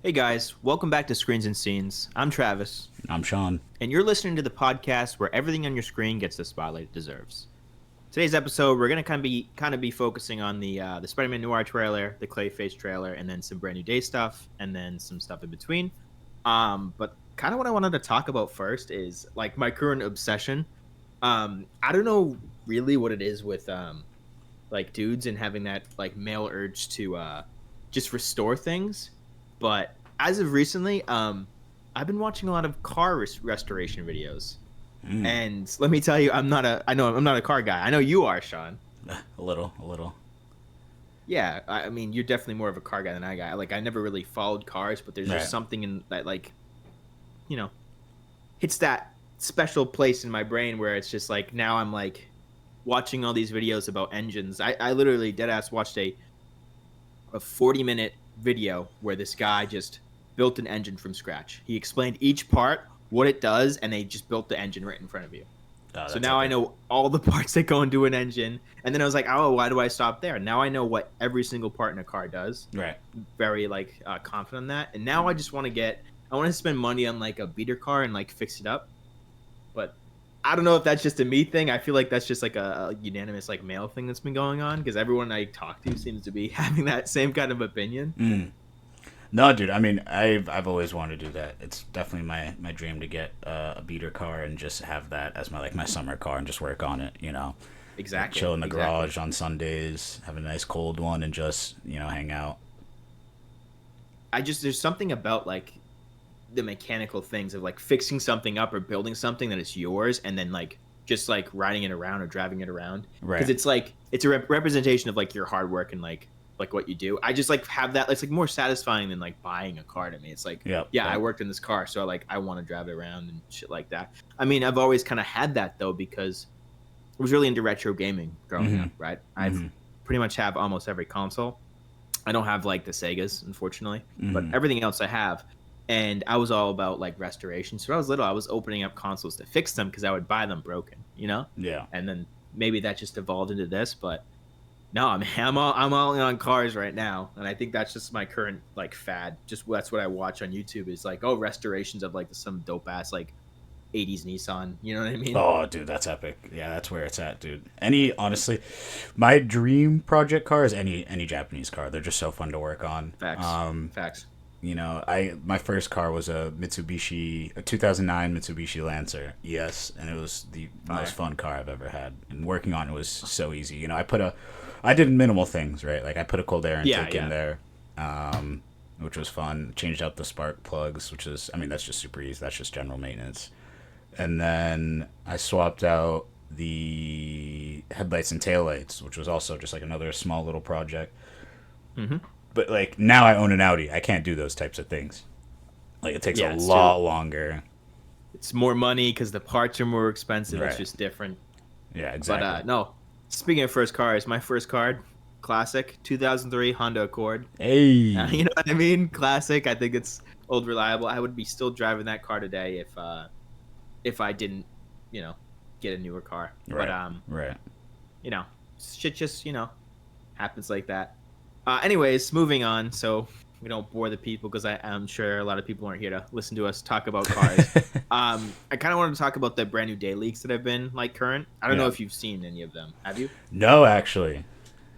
Hey guys, welcome back to Screens and Scenes. I'm Travis, I'm Shawn. and you're listening to the podcast where everything on your screen gets the spotlight it deserves. Today's episode, we're gonna kind of be focusing on the Spider-Man Noir trailer, the Clayface trailer, and then some brand new day stuff, and then some stuff in between. But kind of what I wanted to talk about first is like my current obsession. I don't know really what it is with like dudes and having that like male urge to just restore things. But as of recently, I've been watching a lot of car restoration videos. Mm, And let me tell you, I know I'm not a car guy. I know you are, Sean. a little, a little. Yeah, I mean, you're definitely more of a car guy than Like, I never really followed cars, but there's just Right. something in that, like, you know, hits that special place in my brain where it's just like now I'm like watching all these videos about engines. I literally dead ass watched a 40-minute video where this guy just built an engine from scratch. He explained each part, what it does, and they just built the engine right in front of you. Oh, So that's now I epic. know all the parts that go into an engine. And then I was like, oh, why do I stop there? Now I know what every single part in a car does. Right. Very like confident in that. And now I just I want to spend money on like a beater car and like fix it up. But I don't know if that's just a me thing. I feel like that's just like a unanimous like male thing that's been going on because everyone I talk to seems to be having that same kind of opinion. Mm. No, dude. I mean, I've always wanted to do that. It's definitely my dream to get a beater car and just have that as my summer car and just work on it. Like Exactly. chill in the Exactly. garage on Sundays, have a nice cold one, and just hang out. There's something about like the mechanical things of like fixing something up or building something that is yours and then like just like riding it around or driving it around because Right. it's like it's a representation of like your hard work and like what you do. I just like have that. It's like more satisfying than like buying a car to me. It's like, Yep. yeah, I Yep. worked in this car, so like I want to drive it around and shit like that. I mean, I've always kind of had that though because I was really into retro gaming growing Mm-hmm. up, right? I've Mm-hmm. pretty much have almost every console. I don't have like the Segas, unfortunately, but Mm-hmm. everything else I have. And I was all about like restoration. So when I was little, I was opening up consoles to fix them because I would buy them broken, you know? Yeah. And then maybe that just evolved into this, but no, I mean, I'm all in on cars right now, and I think that's just my current like fad. Just that's what I watch on YouTube is like, oh, restorations of like some dope ass like '80s Nissan. You know what I mean? Oh, dude, that's epic. Yeah, that's where it's at, dude. Honestly, my dream project car is any Japanese car. They're just so fun to work on. Facts, facts. I my first car was a 2009 Mitsubishi Lancer ES, and it was the most Fire. fun car I've ever had. And working on it was so easy. I did minimal things, right? Like I put a cold air Yeah, intake in yeah. there, which was fun. Changed out the spark plugs, which is, I mean, that's just super easy. That's just general maintenance. And then I swapped out the headlights and taillights, which was also just like another small little project. Hmm. But like now I own an Audi, I can't do those types of things. Like it takes a Yeah, it's lot too. longer. It's more money because the parts are more expensive. It's Right. just different. Yeah, But exactly. no. Speaking of first cars, my first car, classic, 2003 Honda Accord. Hey. You know what I mean? Classic. I think it's old reliable. I would be still driving that car today if I didn't, you know, get a newer car. But Right. Right. you know, shit just, happens like that. Anyways, moving on so we don't bore the people because I'm sure a lot of people aren't here to listen to us talk about cars. I kind of wanted to talk about the brand new day leaks that have been like current. I don't know Yeah. if you've seen any of them. Have you? No, actually.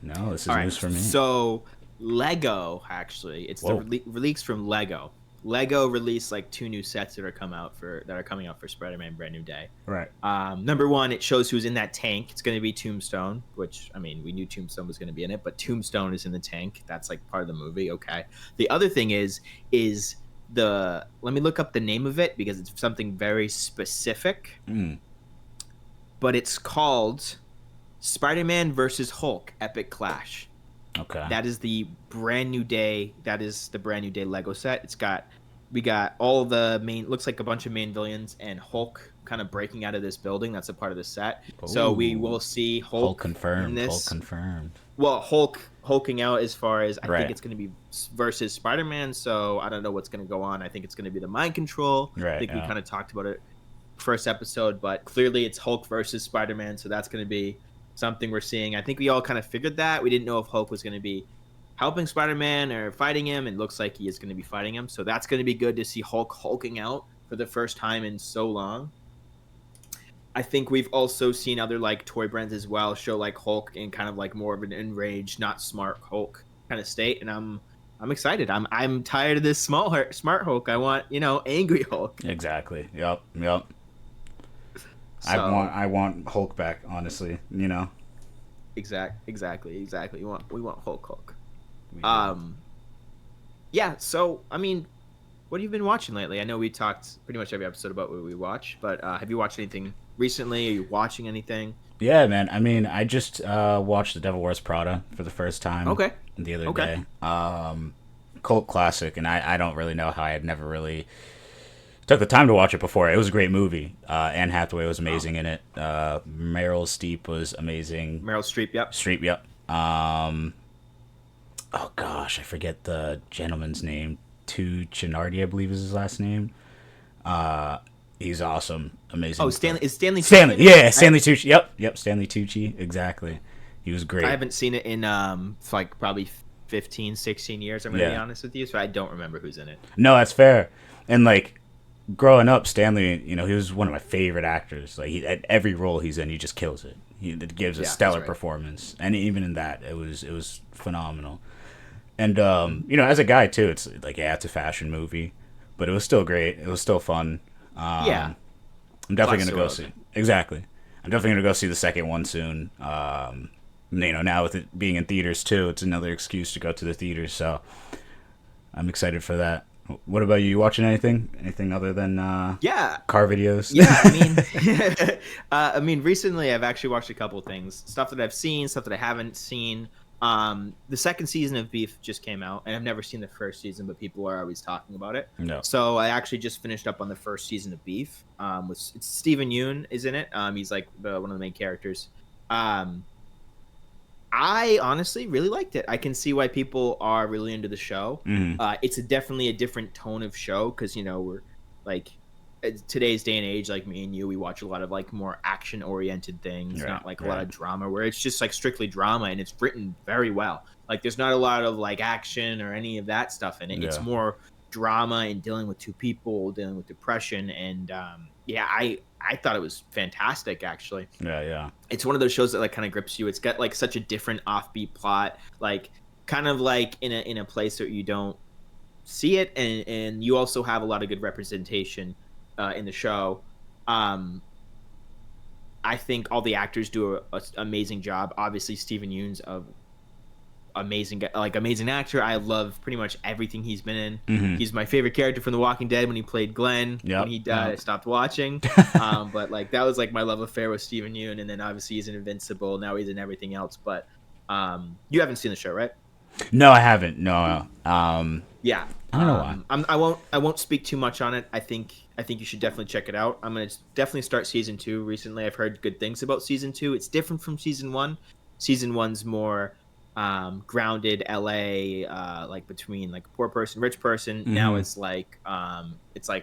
No, this is All right. news for me. So Lego actually, it's the Whoa. release from Lego. Lego released like two new sets that are coming out for Spider-Man Brand New Day. Right. Number one, it shows who's in that tank. It's going to be Tombstone, which I mean, we knew Tombstone was going to be in it, but Tombstone is in the tank. That's like part of the movie. Okay. The other thing is the let me look up the name of it because it's something very specific, Mm. but it's called Spider-Man versus Hulk: Epic Clash. Okay. That is the brand new day. That is the brand new day Lego set. We got all the main, looks like a bunch of main villains and Hulk kind of breaking out of this building. That's a part of the set. So we Ooh. will see Hulk Hulk in confirmed. Hulk this. confirmed. Well, Hulk hulking out as far as I think Right. it's going to be versus Spider Man. So I don't know what's going to go on. I think it's going to be the mind control. I Right. think we Yeah. kind of talked about it first episode, but clearly it's Hulk versus Spider Man. So that's going to be something we're seeing. I think we all kind of figured that. We didn't know if Hulk was going to be helping Spider-Man or fighting him. It looks like he is going to be fighting him, so that's going to be good to see Hulk hulking out for the first time in so long. I think we've also seen other like toy brands as well show like Hulk in kind of like more of an enraged, not smart Hulk kind of state, and I'm excited. I'm tired of this smart Hulk. I want angry Hulk. Exactly. Yep. So I want Hulk back, honestly. exactly. We want Hulk. We do. Um, yeah. So I mean, what have you been watching lately? I know we talked pretty much every episode about what we watch, but have you watched anything recently? Are you watching anything? Yeah, man. I mean, I just watched The Devil Wears Prada for the first time Okay. the other Okay. day. Cult classic, and I don't really know how I had never really took the time to watch it before. It was a great movie. Anne Hathaway was Oh, amazing in it. Meryl Streep was amazing. Meryl Streep. Yep. Streep, yep. Oh gosh, I forget the gentleman's name. Tu Chinardi, I believe is his last name. He's awesome, amazing. Oh, Stanley is Stanley, Tucci in it? yeah, Stanley Tucci. Yep, Stanley Tucci, exactly. He was I great. haven't seen it in like probably 15, 16 years. I'm gonna be Yeah, honest with you, so I don't remember who's in it. no, that's fair. And like growing up, Stanley, he was one of my favorite actors. Like at every role he's in, he just kills it. He gives a Yeah, he's stellar right. performance, and even in that, it was phenomenal. And as a guy too, it's like it's a fashion movie, but it was still great. It was still fun. Yeah, I'm definitely classic gonna go road. see. Exactly. I'm definitely gonna go see the second one soon. Now with it being in theaters too, it's another excuse to go to the theaters. So I'm excited for that. What about you? You watching anything? Anything other than Yeah, car videos? yeah. I mean, recently I've actually watched a couple of things, stuff that I've seen, stuff that I haven't seen. The second season of Beef just came out, and I've never seen the first season, but people are always talking about it. No. So I actually just finished up on the first season of Beef. It's Steven Yeun is in it. He's like one of the main characters. Um, I honestly really liked it. I can see why people are really into the show. Mm-hmm. It's definitely a different tone of show because we're like today's day and age, like me and you, we watch a lot of like more action oriented things, Right. not like a lot Right. of drama where it's just like strictly drama and it's written very well. Like there's not a lot of like action or any of that stuff in it. It's Yeah. more drama and dealing with two people, dealing with depression, and yeah, I thought it was fantastic actually. Yeah. Yeah. It's one of those shows that like kind of grips you. It's got like such a different offbeat plot, like kind of like in a place that you don't see it, and you also have a lot of good representation in the show. Um, I think all the actors do a amazing job. Obviously, Steven Yeun's a amazing actor. I love pretty much everything he's been in. Mm-hmm. He's my favorite character from The Walking Dead. When he played Glenn, when Yep. he died, I Yep. stopped watching. But like that was like my love affair with Steven Yeun, and then obviously he's in Invincible. Now he's in everything else. But you haven't seen the show, right? No, I haven't. No. Yeah. I don't know why. I won't speak too much on it. I think you should definitely check it out. I'm gonna definitely start season 2. Recently, I've heard good things about season 2. It's different from season 1. Season 1's more grounded LA, like between like poor person, rich person. Mm-hmm. Now it's like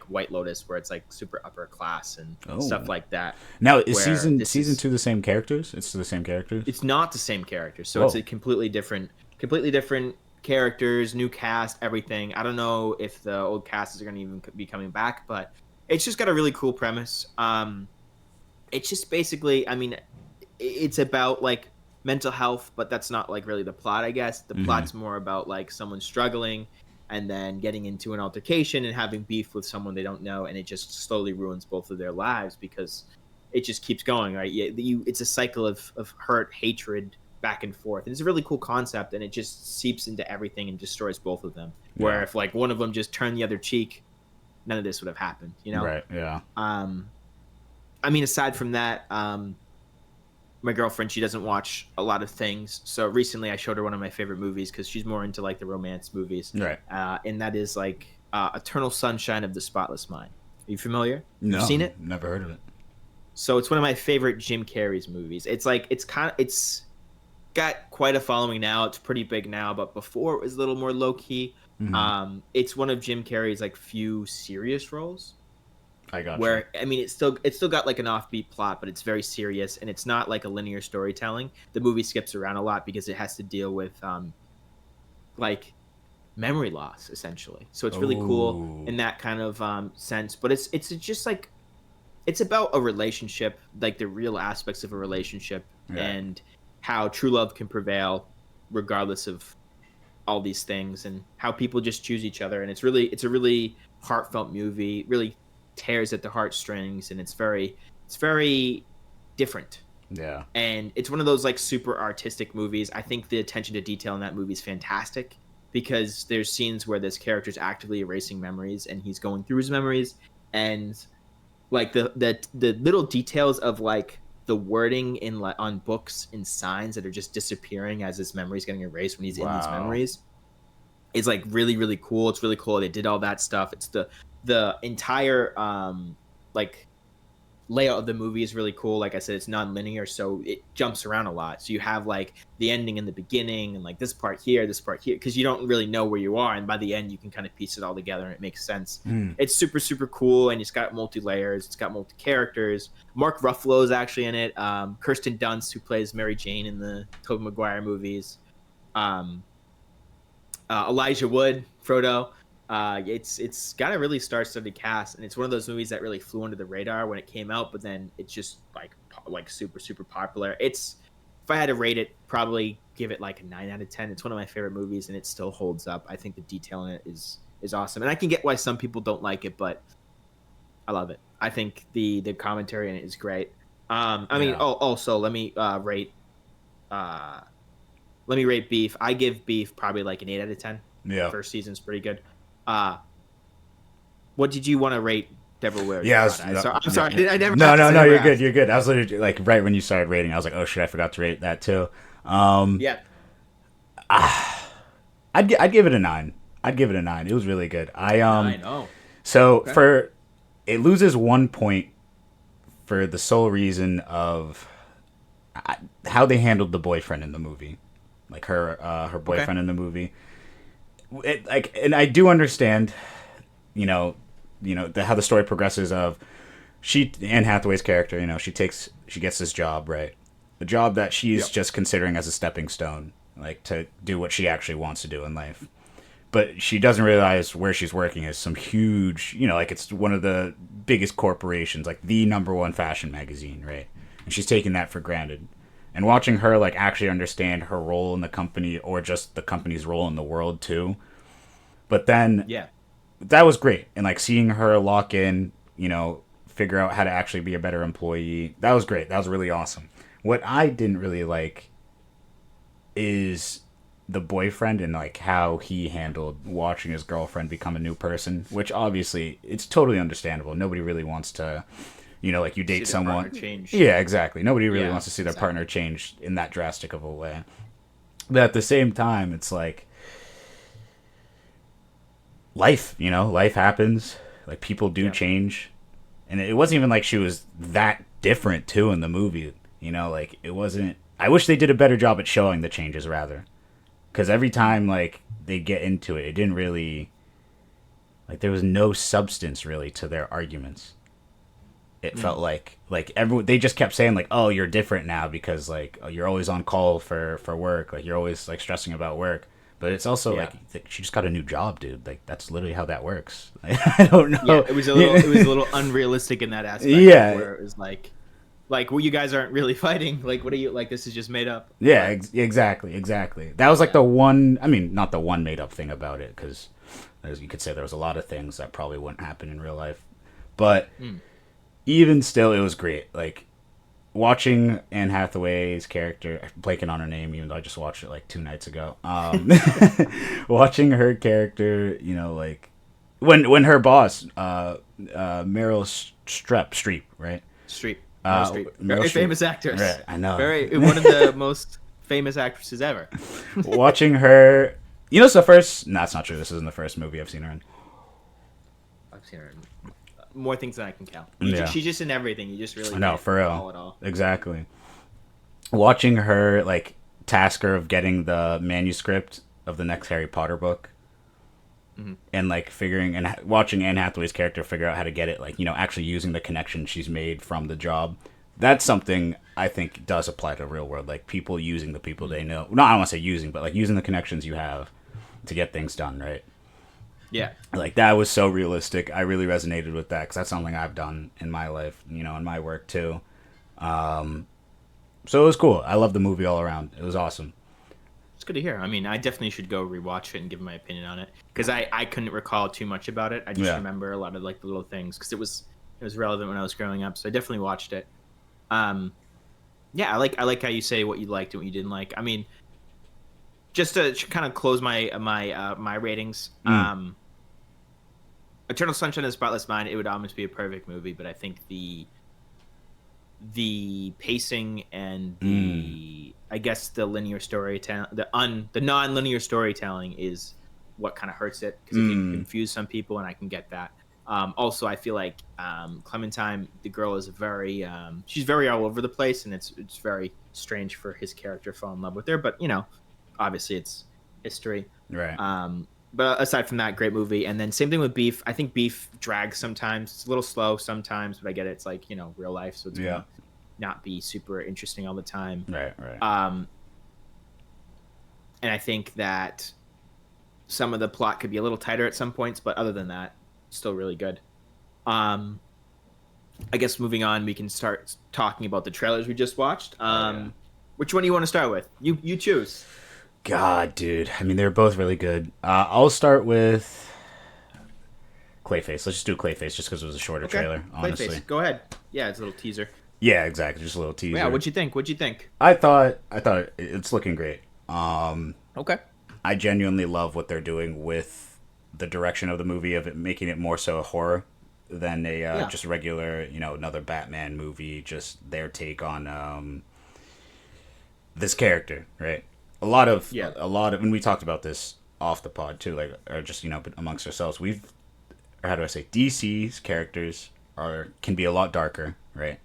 White Lotus, where it's like super upper class and stuff Oh. like that. Now is Where season 2 the same characters? It's the same characters. It's not the same character, so it's Whoa. a completely different characters, new cast, everything. I don't know if the old cast are going to even be coming back, but it's just got a really cool premise. It's just basically, I mean, it's about like mental health, but that's not like really the plot, I guess. The Mm-hmm. plot's more about like someone struggling and then getting into an altercation and having beef with someone they don't know, and it just slowly ruins both of their lives because it just keeps going, right? It's a cycle of hurt, hatred, back and forth. And it's a really cool concept, and it just seeps into everything and destroys both of them. Where Yeah. if like one of them just turned the other cheek, none of this would have happened, Right. Yeah. I mean, aside from that, my girlfriend, she doesn't watch a lot of things. So recently I showed her one of my favorite movies because she's more into like the romance movies. Right. And that is like Eternal Sunshine of the Spotless Mind. Are you familiar? No. You've seen it? Never heard of it. So it's one of my favorite Jim Carrey's movies. It's got quite a following now. It's pretty big now, but before it was a little more low key. Mm-hmm. It's one of Jim Carrey's like few serious roles. I got Where I mean, it's still got like an offbeat plot, but it's very serious, and it's not like a linear storytelling. The movie skips around a lot because it has to deal with like memory loss essentially. So it's really cool Oh, in that kind of sense. But it's just like it's about a relationship, like the real aspects of a relationship, right. and how true love can prevail regardless of all these things, and how people just choose each other. And it's a really heartfelt movie. It really tears at the heartstrings, and it's very different. Yeah. And it's one of those like super artistic movies. I think the attention to detail in that movie is fantastic, because there's scenes where this character's actively erasing memories and he's going through his memories, and like the little details of like the wording in like on books and signs that are just disappearing as his memories getting erased when he's in these Wow. memories is like really cool. It's really cool. They did all that stuff. It's the entire like layout of the movie is really cool. Like I said, it's non-linear, so it jumps around a lot. So you have like the ending in the beginning, and like this part here, because you don't really know where you are, and by the end you can kind of piece it all together and it makes sense. Mm. It's super cool, and it's got multi layers. It's got multi characters. Mark Ruffalo is actually in it. Kirsten Dunst, who plays Mary Jane in the Tobey Maguire movies. Um, Elijah Wood, Frodo. It's got a really star-studded cast, and it's one of those movies that really flew under the radar when it came out, but then it's just like super popular. It's, if I had to rate it, probably give it like a 9 out of 10. It's one of my favorite movies, and it still holds up. I think the detail in it is awesome, and I can get why some people don't like it, but I love it. I think the commentary in it is great. I mean, Yeah. also uh let me rate Beef. I give Beef probably like an 8 out of 10. Yeah. First season's pretty good. Uh, what did you want to rate Devil Wears Yeah, Prada? I'm sorry. I never no, asked. no, I no. never You're good. asked. You're good. I was literally like right when you started rating, I was like, oh shit, I forgot to rate that too. Um, Yeah. I'd give it a 9. I'd give it a 9. It was really good. Nine. Oh. So Okay. for it loses 1 point for the sole reason of how they handled the boyfriend in the movie, like her Okay. boyfriend in the movie. Like, and I do understand, you know, how the story progresses of Anne Hathaway's character, she gets this job, right? The job that she's Yep. just considering as a stepping stone, like to do what she actually wants to do in life. But she doesn't realize where she's working is some huge, like it's one of the biggest corporations, like the number one fashion magazine, right? And she's taking that for granted. And watching her like actually understand her role in the company, or just the company's role in the world too. But then Yeah. that was great. And like seeing her lock in, figure out how to actually be a better employee, that was great. That was really awesome. What I didn't really like is the boyfriend, and like how he handled watching his girlfriend become a new person, which obviously it's totally understandable. Nobody really wants to, like you See date their partner someone. change. Yeah, exactly. Nobody really Yeah. wants to see their Exactly. partner change in that drastic of a way. But at the same time, it's like life happens. Like people do Yeah. change. And it wasn't even like she was that different too in the movie. Like it wasn't. I wish they did a better job at showing the changes rather, because every time like they get into it, it didn't really, like, there was no substance really to their arguments. It felt like everyone, they just kept saying like, oh, you're different now because like, oh, you're always on call for work, like you're always like stressing about work. But it's also Yeah. like she just got a new job, dude. Like that's literally how that works. I don't know. Yeah. It was a little unrealistic in that aspect. Yeah. Where it was like, well, you guys aren't really fighting. Like, what are you like? This is just made up. Yeah, But, exactly. That was like yeah. the one. I mean, not the one made up thing about it, because you could say there was a lot of things that probably wouldn't happen in real life. But Mm. even still, it was great. Like watching Anne Hathaway's character, I'm blanking on her name, even though I just watched it like 2 nights ago. Watching her character, like when her boss, Meryl Streep, right? Streep. Uh, Streep. Meryl Very Streep. famous actress. Right, I know. Very one of the most famous actresses ever. Watching her, it's the first. No, that's not true. This isn't the first movie I've seen her in. I've seen her in more things than I can count. Yeah. She's just in everything. You just really No, can't for real. call it all. Exactly. Watching her like task her of getting the manuscript of the next Harry Potter book, and like figuring and watching Anne Hathaway's character figure out how to get it, like actually using the connection she's made from the job. That's something I think does apply to real world, like people using the people they know. No, I don't want to say using, but like using the connections you have to get things done, right? Yeah. Like that was so realistic. I really resonated with that because that's something I've done in my life, you know, in my work too. So it was cool. I love the movie all around. It was awesome. It's good to hear. I mean, I definitely should go rewatch it and give my opinion on it because I couldn't recall too much about it. I just Yeah. remember a lot of like the little things because it was relevant when I was growing up. So I definitely watched it. Um, yeah, I like how you say what you liked and what you didn't like. I mean, just to kind of close my ratings. Mm. Eternal Sunshine of the Spotless Mind, it would almost be a perfect movie, but I think the pacing and Mm. the I guess the linear storytelling, the non-linear storytelling is what kind of hurts it because it can Mm. confuse some people, and I can get that. Also, I feel like Clementine, the girl, is she's very all over the place, and it's very strange for his character to fall in love with her. But obviously it's history. Right. But aside from that, great movie. And then same thing with Beef. I think Beef drags sometimes. It's a little slow sometimes, but I get it. It's like real life, so it's Yeah. gonna not be super interesting all the time. Right. Right. And I think that some of the plot could be a little tighter at some points, but other than that, still really good. Um, I guess moving on, we can start talking about the trailers we just watched. Yeah. Which one do you want to start with? You choose. God, dude. I mean, they're both really good. I'll start with Clayface. Let's just do Clayface just because it was a shorter Okay, trailer, honestly. Clayface. Go ahead. Yeah, it's a little teaser. Yeah, exactly. Just a little teaser. Yeah, what'd you think? What'd you think? I thought it's looking great. Okay. I genuinely love what they're doing with the direction of the movie of it making it more so a horror than a just regular, another Batman movie. Just their take on this character, right? A lot of, and we talked about this off the pod too, like, or just amongst ourselves. Or how do I say, DC's characters can be a lot darker, right?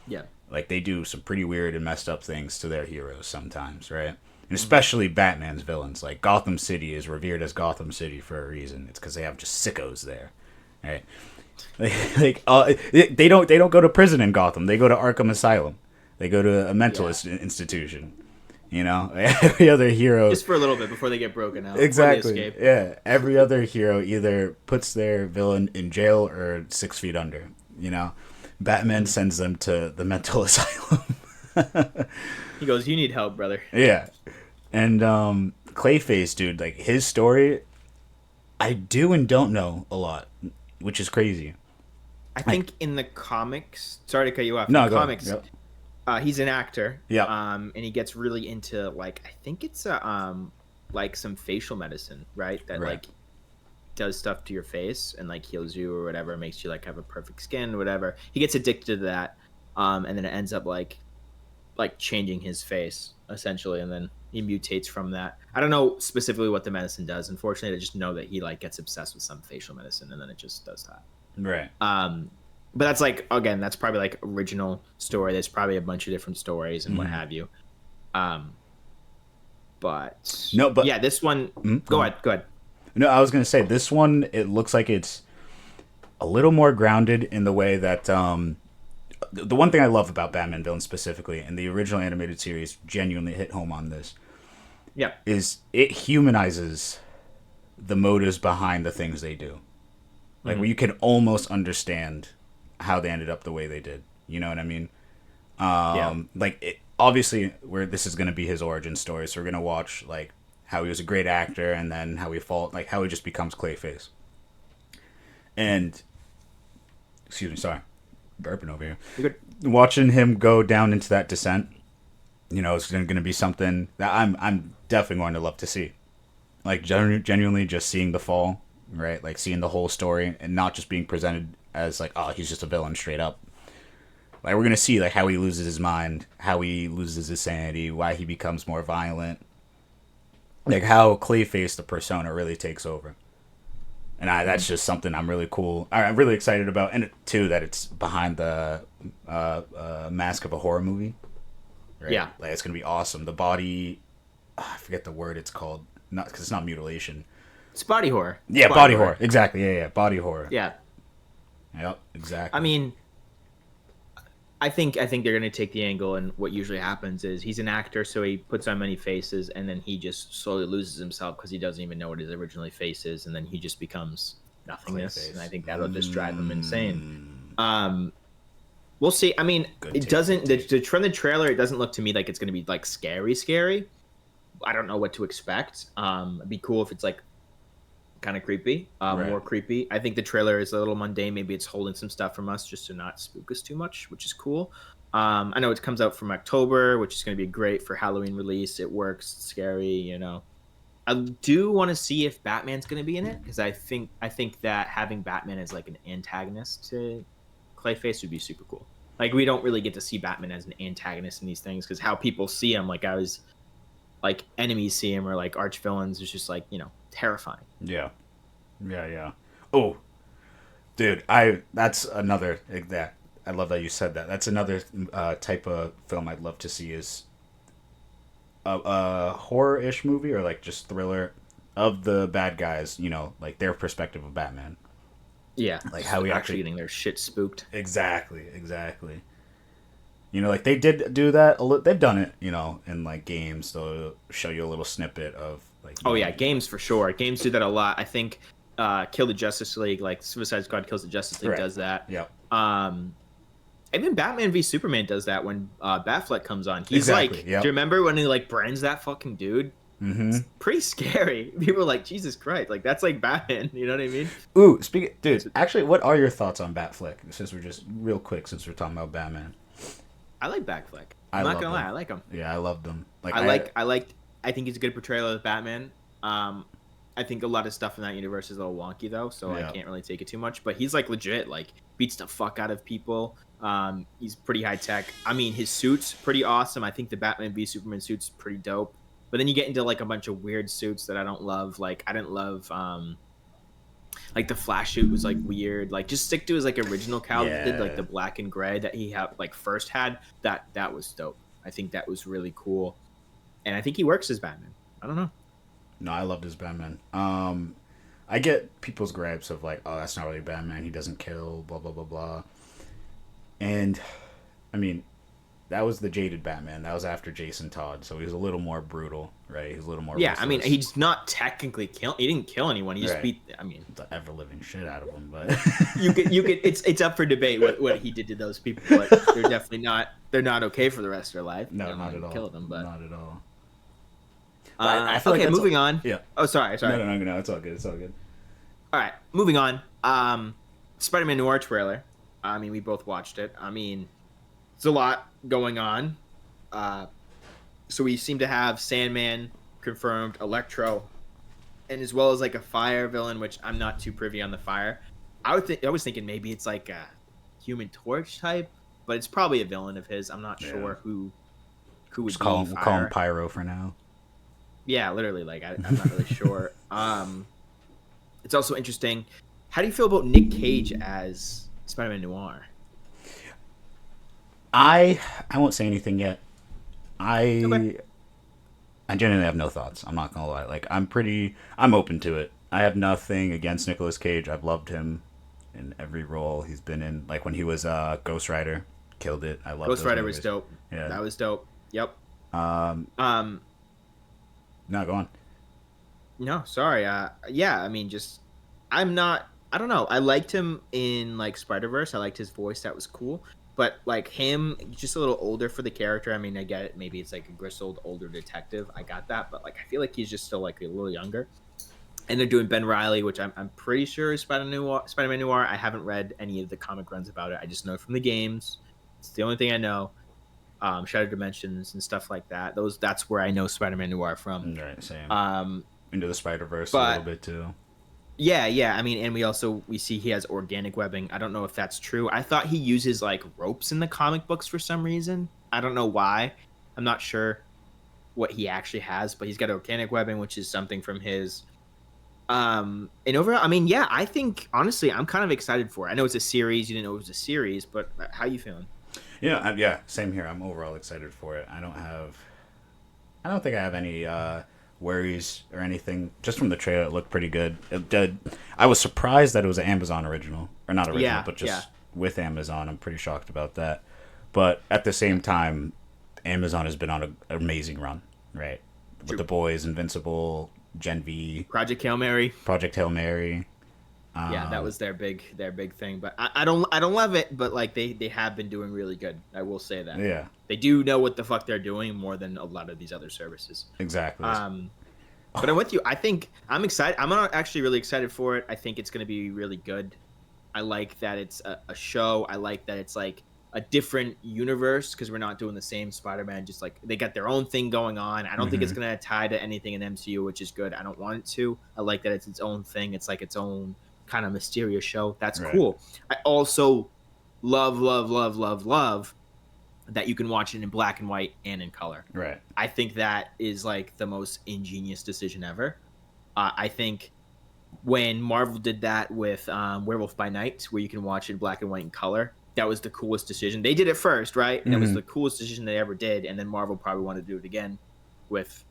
Yeah. Like they do some pretty weird and messed up things to their heroes sometimes, right? And especially Batman's villains. Like Gotham City is revered as Gotham City for a reason. It's because they have just sickos there, right? They don't go to prison in Gotham. They go to Arkham Asylum. They go to a mental institution. Every other hero Just for a little bit before they get broken out. exactly. Yeah, every other hero either puts their villain in jail or 6 feet under. Batman sends them to the mental asylum. He goes, "You need help, brother." Yeah, and Clayface, dude, like his story, I do and don't know a lot, which is crazy. I think in the comics, sorry to cut you off. No, in the go comics, ahead. he's an actor. Yep. And he gets really into like I think it's like some facial medicine, right? That Right. like does stuff to your face and like heals you or whatever, makes you like have a perfect skin or whatever. He gets addicted to that, and then it ends up like changing his face essentially, and then he mutates from that. I don't know specifically what the medicine does. Unfortunately, I just know that he like gets obsessed with some facial medicine, and then it just does that. Right. But that's like again, that's probably like original story. There's probably a bunch of different stories and what have you. But No, but yeah, this one. Go ahead. No, I was gonna say this one. It looks like it's a little more grounded in the way that the one thing I love about Batman villains specifically, and the original animated series genuinely hit home on this, Yeah. is it humanizes the motives behind the things they do. Like where you can almost understand how they ended up the way they did. You know what I mean? Obviously, this is going to be his origin story, so we're going to watch like how he was a great actor and then how he just becomes Clayface. And excuse me, sorry, burping over here. You're good. Watching him go down into that descent, it's going to be something that I'm definitely going to love to see. Like genuinely just seeing the fall, right? Like seeing the whole story and not just being presented as like, oh, he's just a villain straight up. Like we're gonna see like how he loses his mind, how he loses his sanity, why he becomes more violent, like how Clayface the persona really takes over. And that's just something I'm really excited about, and too that it's behind the Mask of a Horror movie. Right? Yeah, like it's gonna be awesome. The body, I forget the word it's called, not because it's not mutilation. It's body horror. Yeah, body horror. Exactly. Yeah, body horror. Yeah. Yep, exactly. I mean, I think they're gonna take the angle, and what usually happens is he's an actor, so he puts on many faces, and then he just slowly loses himself because he doesn't even know what his originally face is, and then he just becomes nothingness, and I Clayface. think that'll just drive him insane. Um, we'll see. I mean, Good it take. doesn't from the trailer. It doesn't look to me like it's gonna be like scary, scary. I don't know what to expect. It'd be cool if it's like kind of creepy, Right. more creepy. I think the trailer is a little mundane. Maybe it's holding some stuff from us just to not spook us too much, which is cool. I know it comes out from October, which is going to be great for Halloween release. It works, it's scary, you know. I do want to see if Batman's going to be in it because I think that having Batman as like an antagonist to Clayface would be super cool. Like we don't really get to see Batman as an antagonist in these things because how people see him, like I was like enemies see him or like arch villains, is just like terrifying. Yeah. Yeah. Yeah. Oh, dude, I that's another like that. I love that you said that. That's another type of film I'd love to see is a horror-ish movie or like just thriller of the bad guys. Like their perspective of Batman, Yeah, like just how we actually actually getting their shit spooked. exactly. Like they did do that. They've done it. In like games, they'll show you a little snippet of like. Oh yeah, games for sure. Games do that a lot. I think Kill the Justice League, like Suicide Squad Kills the Justice League, Correct. does that. Yep. Even Batman v Superman does that when Batfleck comes on. He's Exactly. like, Yep. do you remember when he like brands that fucking dude? Mm-hmm. It's pretty scary. People are like, Jesus Christ, like that's like Batman. You know what I mean? Ooh, dude. Actually, what are your thoughts on Batfleck? Since we're just real quick, since we're talking about Batman. I like Batfleck. I I'm not love gonna lie, him. I like him. Yeah, I loved him. I think he's a good portrayal of Batman. I think a lot of stuff in that universe is a little wonky though, so Yeah. I can't really take it too much. But he's like legit, like beats the fuck out of people. He's pretty high tech. I mean, his suit's pretty awesome. I think the Batman v Superman suit's pretty dope. But then you get into like a bunch of weird suits that I don't love. Like I didn't love like the Flash suit was like weird. Like just stick to his like original Cal did, like Yeah. the black and gray that he had like first had. That was dope. I think that was really cool. And I think he works as Batman. I don't know. No, I loved his Batman. I get people's gripes of like, oh, that's not really Batman. He doesn't kill, blah blah blah blah. And I mean, that was the jaded Batman. That was after Jason Todd, so he was a little more brutal, right? He was a little more. Yeah, I mean, ruthless. he's not technically kill. He didn't kill anyone. He just Right. beat. I mean, The ever living shit out of him, but you could. It's up for debate what he did to those people, but they're definitely not. They're not okay for the rest of their life. no, I don't not wanna at all. Kill them, but Not at all. I feel like okay. that's Moving on. Yeah. Oh, sorry. No. It's all good. It's all good. All right, moving on. Spider-Man Noir trailer. I mean, we both watched it. I mean, it's a lot going on. So we seem to have Sandman confirmed, Electro, and as well as like a fire villain, which I'm not too privy on the fire. I was thinking maybe it's like a Human Torch type, but it's probably a villain of his. I'm not Yeah. sure who would Just be call fire. him Pyro for now. Yeah, literally. Like I'm not really sure. It's also interesting. How do you feel about Nick Cage as Spider-Man Noir? I won't say anything yet. Okay. I genuinely have no thoughts. I'm not gonna lie. Like I'm open to it. I have nothing against Nicolas Cage. I've loved him in every role he's been in. Like when he was Ghost Rider, killed it. I loved Ghost those Rider was movies. dope. Yeah. That was dope. Yep. Um. Um. No, go on. No, sorry. Yeah. I mean, just I'm not. I don't know. I liked him in like Spider-Verse. I liked his voice. That was cool. But like him, just a little older for the character. I mean, I get it. Maybe it's like a grizzled older detective. I got that. But like, I feel like he's just still like a little younger. And they're doing Ben Riley, which I'm pretty sure is Spider-Man Noir. I haven't read any of the comic runs about it. I just know it from the games. It's the only thing I know. Shattered Dimensions and stuff like that. That's where I know Spider-Man Noir from. Right, same. Um, Into the Spider-Verse a but- little bit too. yeah. I mean, and we see he has organic webbing. I don't know if that's true. I thought he uses like ropes in the comic books for some reason. I don't know why. I'm not sure what he actually has, but he's got organic webbing, which is something from his. And overall, I mean, yeah, I think honestly, I'm kind of excited for it. I know it's a series. You didn't know it was a series, but how you feeling? Yeah, same here. I'm overall excited for it. I don't think I have any worries or anything. Just from the trailer, it looked pretty good. It did. I was surprised that it was an Amazon original, or not original, Yeah, but just with Amazon. I'm pretty shocked about that. But at the same time, Amazon has been on an amazing run, right? With True. The Boys, Invincible, Gen V, Project Hail Mary. Project Hail Mary. Yeah, that Um, was their big thing. But I don't love it. But like they have been doing really good. I will say that yeah, they do know what the fuck they're doing more than a lot of these other services. exactly. Um, but I'm with you. I think I'm excited. I'm actually really excited for it. I think it's going to be really good. I like that it's a show. I like that it's like a different universe because we're not doing the same Spider-Man. Just like they got their own thing going on. I don't think it's Hmm. gonna tie to anything in MCU, which is good. I don't want it to. I like that it's its own thing. It's like its own kind of mysterious show. That's Right, cool. I also love, love, love, love, love that you can watch it in black and white and in color. right. I think that is like the most ingenious decision ever. I think when Marvel did that with Werewolf by Night, where you can watch it in black and white and color, that was the coolest decision. They did it first, right? That was Hmm. the coolest decision they ever did, and then Marvel probably wanted to do it again with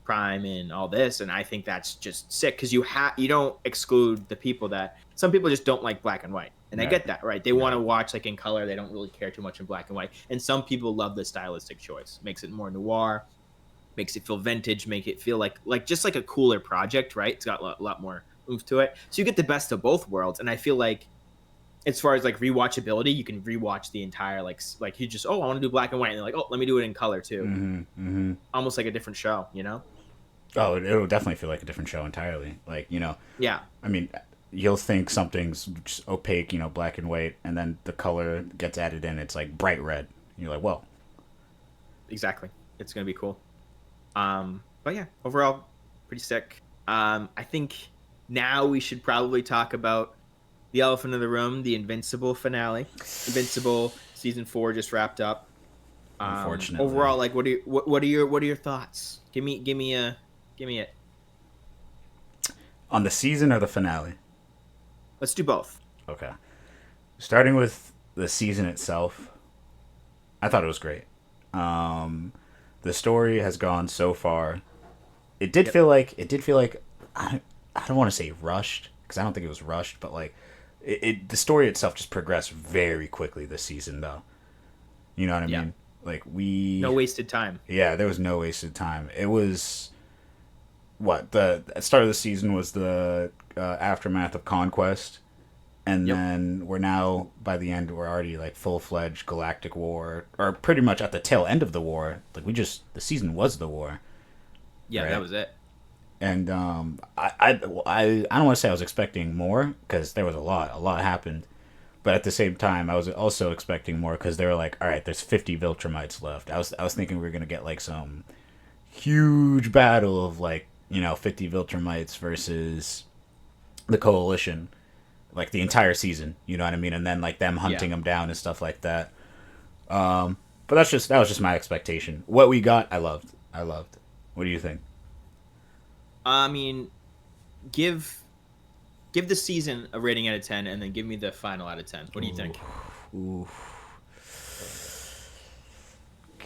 Prime and all this. And I think that's just sick because you don't exclude the people that some people just don't like black and white, and I Right, get that, right? They want right, to watch like in color. They don't really care too much in black and white, and some people love the stylistic choice. Makes it more noir, makes it feel vintage, make it feel like just like a cooler project, right? It's got a lot more oomph to it. So you get the best of both worlds. And I feel like as far as like rewatchability, you can rewatch the entire like you just I want to do black and white, and they're like, oh, let me do it in color too. hmm, hmm. Almost like a different show, you know? Oh, it'll definitely feel like a different show entirely. Like, Yeah, I mean, you'll think something's just opaque, black and white, and then the color gets added in. It's like bright red. You're like, whoa. exactly. It's gonna be cool. But yeah, overall, pretty sick. I think now we should probably talk about the elephant in the room, the Invincible finale. Invincible season 4 just wrapped up. Unfortunately, Overall, like, what are your thoughts? Give me it. on the season or the finale. Let's do both. Okay, starting with the season itself, I thought it was great. Um, the story has gone so far. Yep. It did feel like I don't want to say rushed because I don't think it was rushed, but like the story itself just progressed very quickly this season though. You know what I Yeah. mean? Like No wasted time. yeah, there was no wasted time. It was what the start of the season was the aftermath of Conquest, and Yep. then we're now by the end we're already like full fledged galactic war, or pretty much at the tail end of the war. Like the season was the war, Yeah, that right? was it. And I don't want to say I was expecting more because there was a lot happened, but at the same time I was also expecting more because they were like, all right, there's 50 Viltrumites left. I was thinking we were gonna get like some huge battle of like 50 Viltrumites versus the Coalition, like the entire season. You know what I mean? And then like them Yeah. hunting them down and stuff like that. But that was just my expectation. What we got, I loved. I loved. What do you think? I mean, give give the season a rating out of 10, and then give me the final out of 10. What do you Ooh, think? ooh,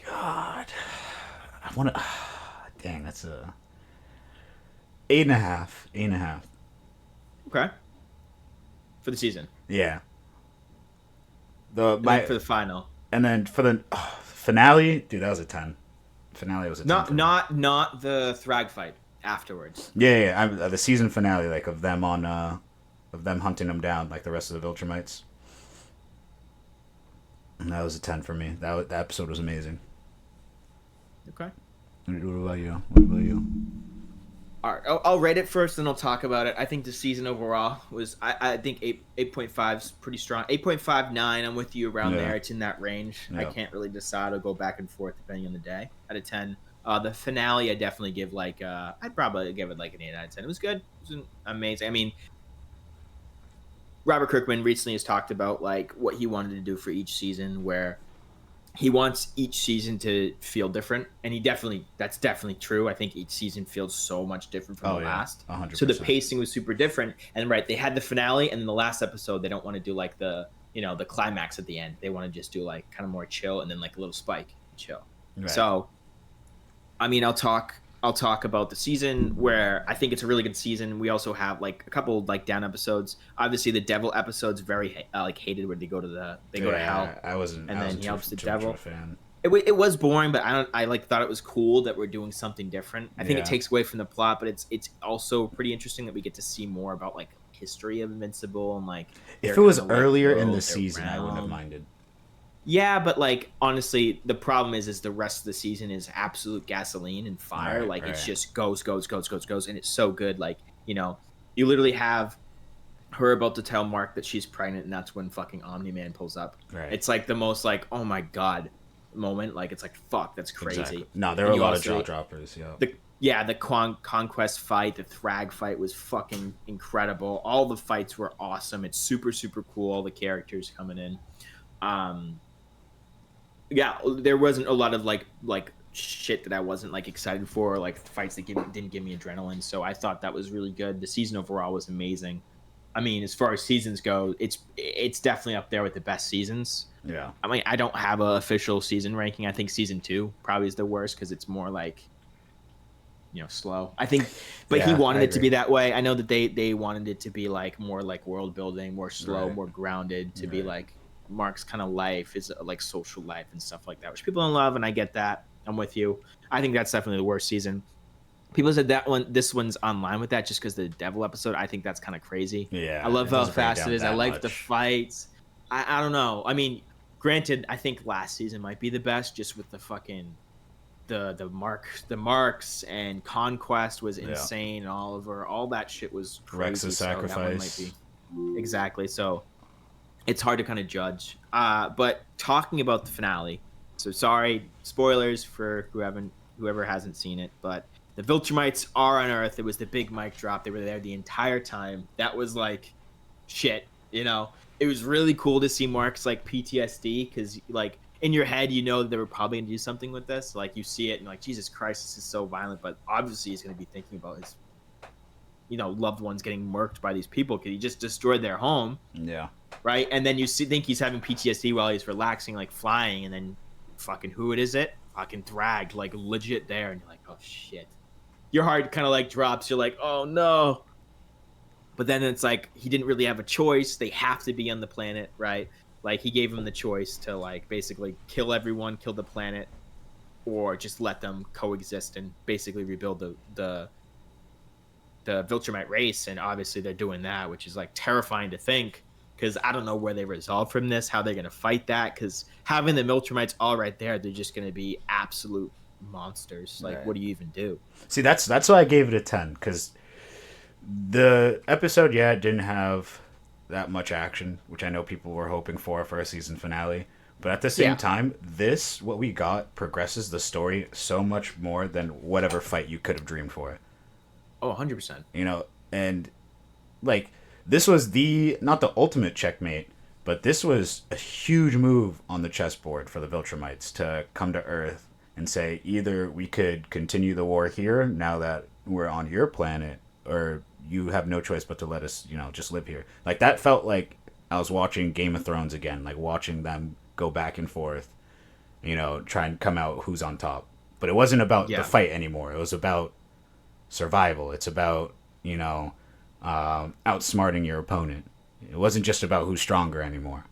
God, I want to. Dang, that's a eight and a half. Eight and a half. Okay. For the season, Yeah. The and then my for the final, and then for the finale, dude, that was a 10. Finale was a 10 not for me. not not the Thrag fight afterwards. Yeah, yeah. The season finale, like of them hunting them down, like the rest of the Viltrumites. And that was a 10 for me. That episode was amazing. Okay. What about you? What about you? All right, I'll rate it first, then I'll talk about it. I think the season overall was, I think 8.5 is pretty strong. 8.59, I'm with you around Yeah, there. It's in that range. I yeah. can't really decide. I'll go back and forth depending on the day. Out of 10, the finale, I definitely give like, I'd probably give it like an 8 out of 10. It was good. It was amazing. I mean, Robert Kirkman recently has talked about like what he wanted to do for each season, where he wants each season to feel different, and that's definitely true. I think each season feels so much different from the Oh yeah, last. a hundred So the percent. pacing was super different, and right, they had the finale, and then the last episode they don't want to do like the climax at the end. They want to just do like kind of more chill, and then like a little spike and chill. Right. So I mean, I'll talk. I'll talk about the season where I think it's a really good season. We also have like a couple like down episodes. Obviously, the devil episode's very like hated where they go to hell, Yeah, I wasn't. and I then wasn't he too helps the too much of a devil. fan. It was boring, but I like thought it was cool that we're doing something different. I think it Yeah. takes away from the plot, but it's also pretty interesting that we get to see more about like history of Invincible and like If their it was kind of like earlier in the world, their season, I wouldn't have realm. minded. Yeah, but like honestly, the problem is the rest of the season is absolute gasoline and fire. Right, Like it's right, just goes, and it's so good. Like you literally have her about to tell Mark that she's pregnant, and that's when fucking Omni Man pulls up. right. It's like the most like oh my god moment. Like it's like fuck, that's Exactly. crazy. No, there were And a you lot of jaw also droppers. Yeah. the conquest fight, the Thrag fight was fucking incredible. All the fights were awesome. It's super cool. All the characters coming in. Um, yeah, there wasn't a lot of like shit that I wasn't like excited for, or like fights that didn't give me adrenaline. So I thought that was really good. The season overall was amazing. I mean, as far as seasons go, it's definitely up there with the best seasons. Yeah. I mean, I don't have an official season ranking. I think season 2 probably is the worst because it's more like slow. I think, but he Yeah, I wanted it to agree. be that way. I know that they wanted it to be like more like world building, more slow, Right. more grounded, to be Right. like Mark's kind of life is like social life and stuff like that, which people don't love, and I get that. I'm with you. I think that's definitely the worst season. People said this one's online with that just because the devil episode. I think that's kind of crazy. I Yeah, love it how doesn't bring it fast it down is. I that like the much. fights. I don't know. I mean, granted, I think last season might be the best just with the fucking the marks and conquest was Yeah. insane, and Oliver, all that shit was crazy, Rex's so that one might sacrifice. be exactly. So it's hard to kind of judge, but talking about the finale, so sorry, spoilers for whoever hasn't seen it, but the Viltrumites are on Earth. It was the big mic drop. They were there the entire time. That was like shit. It was really cool to see Mark's like PTSD, because like in your head that they were probably gonna do something with this. Like you see it and like Jesus Christ, this is so violent. But obviously he's gonna be thinking about his loved ones getting murked by these people because he just destroyed their home, Yeah. right? And then think he's having PTSD while he's relaxing, like flying, and then fucking who it is it fucking dragged like legit there, and you're like, oh shit. Your heart kind of like drops. You're like, oh no. But then it's like he didn't really have a choice. They have to be on the planet, right? Like he gave him the choice to like basically kill everyone, kill the planet, or just let them coexist and basically rebuild the Viltrumite race. And obviously they're doing that, which is like terrifying to think, because I don't know where they resolve from this, how they're gonna fight that. Because having the Viltrumites all right there, they're just gonna be absolute monsters. Like, Right. what do you even do? See, that's why I gave it a 10 because the episode, yeah, it didn't have that much action, which I know people were hoping for a season finale. But at the same Yeah. time, this what we got progresses the story so much more than whatever fight you could have dreamed for. Oh, 100%. You know, and like this was the not the ultimate checkmate, but this was a huge move on the chessboard for the Viltrumites to come to Earth and say either we could continue the war here now that we're on your planet, or you have no choice but to let us, just live here. Like that felt like I was watching Game of Thrones again, like watching them go back and forth, try and come out who's on top. But it wasn't about the Yeah. fight anymore. It was about survival. It's about outsmarting your opponent. It wasn't just about who's stronger anymore.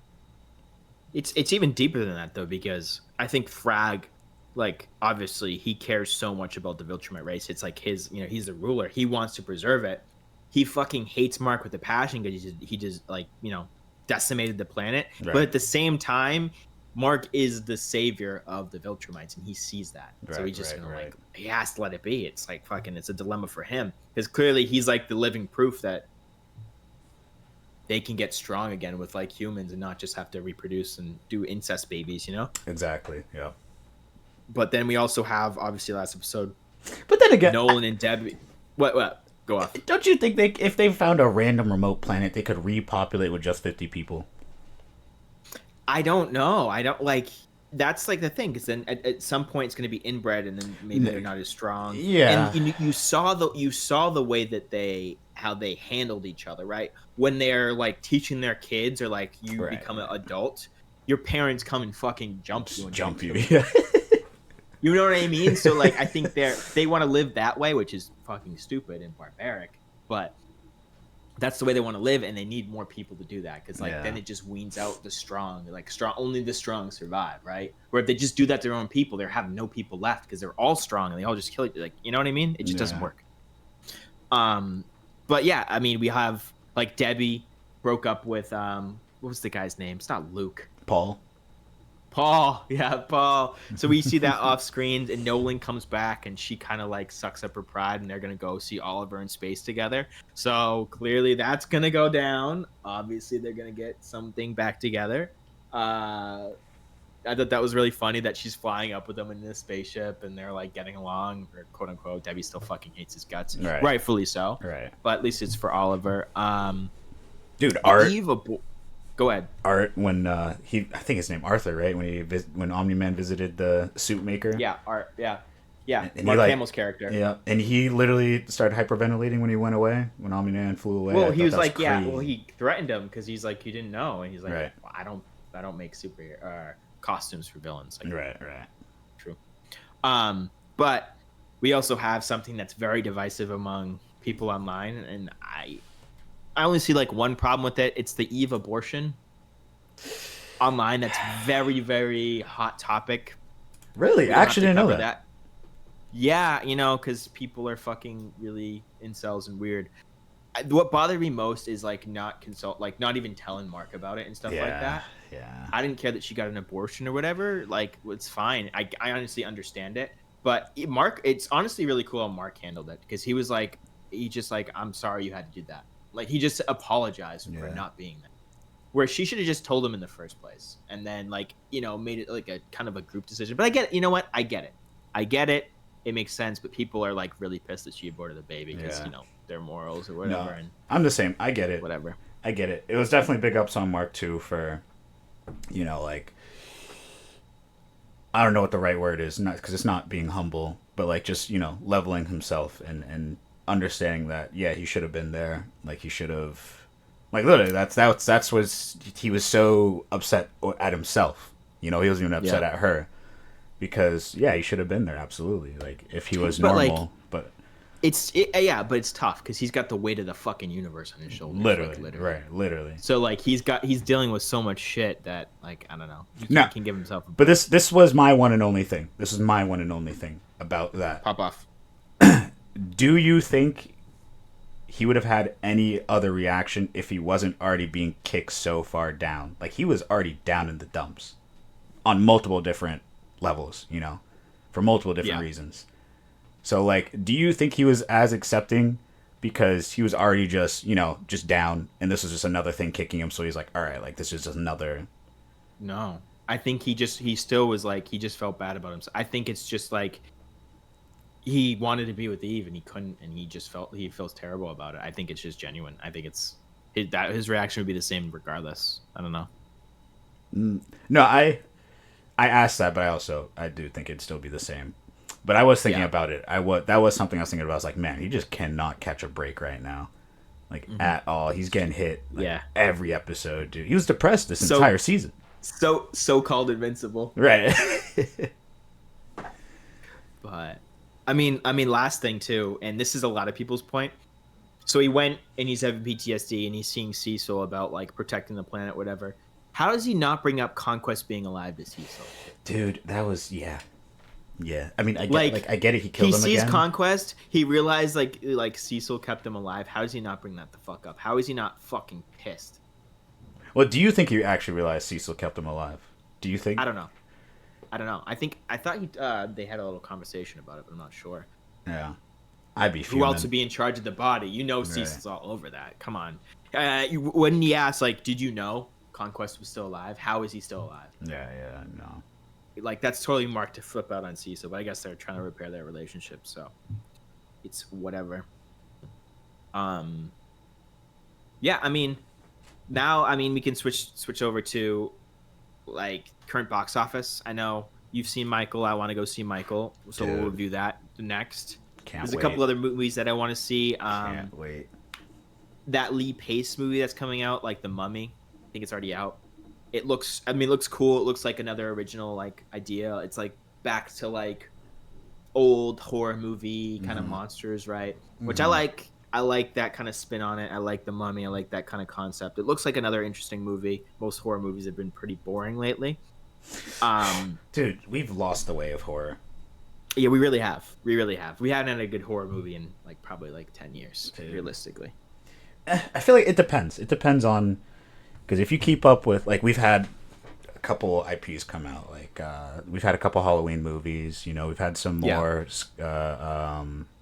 It's even deeper than that though, because I think Frag, like obviously he cares so much about the Viltrumite race. It's like he's the ruler. He wants to preserve it. He fucking hates Mark with a passion because he just like decimated the planet. But Right, at the same time, Mark is the savior of the Viltrumites, and he sees that. So right, he's just right, gonna right. like he has to let it be. It's like fucking it's a dilemma for him because clearly he's like the living proof that they can get strong again with like humans and not just have to reproduce and do incest babies. Exactly. Yeah. But then we also have obviously last episode But then again, Nolan and Debbie. What? Go off. don't you think if they found a random remote planet, they could repopulate with just 50 people? I don't know. I don't like. That's like the thing, because then at some point it's going to be inbred, and then maybe they're not as strong. And Yeah. you saw the way that how they handled each other, right? When they're like teaching their kids, or like you Right. become an Right. adult, your parents come and fucking jump you Just and jump shit you. too. Yeah. You know what I mean? So like, I think they want to live that way, which is fucking stupid and barbaric, but that's the way they want to live, and they need more people to do that, because like then it just weans out the strong. Like only the strong survive, right? Where if they just do that to their own people, they're having no people left because they're all strong and they all just kill it. Like, you know what I mean? It just doesn't work. But yeah, I mean, we have like Debbie broke up with what was the guy's name? It's not Luke. Paul. Yeah, Paul. So we see that off screen, and Nolan comes back, and she kind of like sucks up her pride, and they're gonna go see Oliver in space together. So clearly, that's gonna go down. Obviously, they're gonna get something back together. I thought that was really funny that she's flying up with them in this spaceship, and they're like getting along, or quote unquote. Debbie still fucking hates his guts, rightfully so. Right. But at least it's for Oliver. Dude, Art. Go ahead. Art, when I think his name Arthur, right? When Omni-Man visited the suit maker. Yeah, Art. Yeah. And Mark Hamill's character. Yeah, and he literally started hyperventilating when he went away, when Omni-Man flew away. Well, he was like, he threatened him because he's like, you didn't know, and he's like, well, I don't make superhero costumes for villains. Like, right. True. But we also have something that's very divisive among people online, and I only see like one problem with it. It's the Eve abortion online. That's very, very hot topic. Really? I actually didn't know that. Yeah, because people are fucking really incels and weird. What bothered me most is like not even telling Mark about it and stuff like that. Yeah. I didn't care that she got an abortion or whatever. Like, it's fine. I honestly understand it. But Mark, it's honestly really cool how Mark handled it, because he was like, I'm sorry you had to do that. Like, he just apologized for not being there. Where she should have just told him in the first place, and then like, made it like a kind of a group decision. But I get it. You know what? I get it. It makes sense. But people are like really pissed that she aborted the baby because their morals or whatever. No, and I'm the same. I get it. Whatever. I get it. It was definitely big ups on Mark too for, like, I don't know what the right word is, not because it's not being humble, but like just leveling himself and understanding that he should have been there. Like, he should have. Like, literally, that's what he was so upset at himself. He wasn't even upset at her, because he should have been there. Absolutely, like if he was normal. But but it's tough because he's got the weight of the fucking universe on his shoulders. Literally, right? Literally. So like he's dealing with so much shit that like I don't know. He can give himself. But this was my one and only thing. This is my one and only thing about that. Pop off. Do you think he would have had any other reaction if he wasn't already being kicked so far down? Like, he was already down in the dumps on multiple different levels, for multiple different reasons. So, like, do you think he was as accepting because he was already just down, and this was just another thing kicking him, so he's like, all right, like, this is just another... No. I think he still was like, he just felt bad about himself. I think it's just like, he wanted to be with Eve and he couldn't, and he feels terrible about it. I think it's just genuine. I think his reaction would be the same regardless. I don't know. No, I asked that, but I do think it'd still be the same. But I was thinking about it. That was something I was thinking about. I was like, man, he just cannot catch a break right now, like at all. He's getting hit every episode, dude. He was depressed this entire season. So-called Invincible, right? But I mean, last thing too, and this is a lot of people's point. So he went and he's having PTSD and he's seeing Cecil about like protecting the planet, whatever. How does he not bring up Conquest being alive to Cecil? Dude, that was yeah. I mean, I get it. He killed him again. He sees Conquest. He realized like Cecil kept him alive. How does he not bring that the fuck up? How is he not fucking pissed? Well, do you think he actually realized Cecil kept him alive? Do you think? I don't know. I thought they had a little conversation about it, but I'm not sure. Yeah, I'd be fuming. Who else would be in charge of the body? Cecil's all over that. Come on. When he asked, like, did you know Conquest was still alive? How is he still alive? Yeah, no. Like, that's totally Mark to flip out on Cecil, but I guess they're trying to repair their relationship, so it's whatever. Yeah, I mean, now we can switch over to like current box office. I know you've seen Michael. I want to go see Michael, so we'll review that next. There's a couple other movies that I want to see. Can't wait. That Lee Pace movie that's coming out, like The Mummy. I think it's already out. It looks cool. It looks like another original like idea. It's like back to like old horror movie kind of monsters, right? Which I like. I like that kind of spin on it. I like The Mummy. I like that kind of concept. It looks like another interesting movie. Most horror movies have been pretty boring lately. Dude, we've lost the way of horror. Yeah, we really have. We really have. We haven't had a good horror movie in like probably like 10 years, Dude. realistically. I feel like it depends. It depends on, because if you keep up with, like, we've had a couple IPs come out. Like, we've had a couple Halloween movies. You know, we've had some more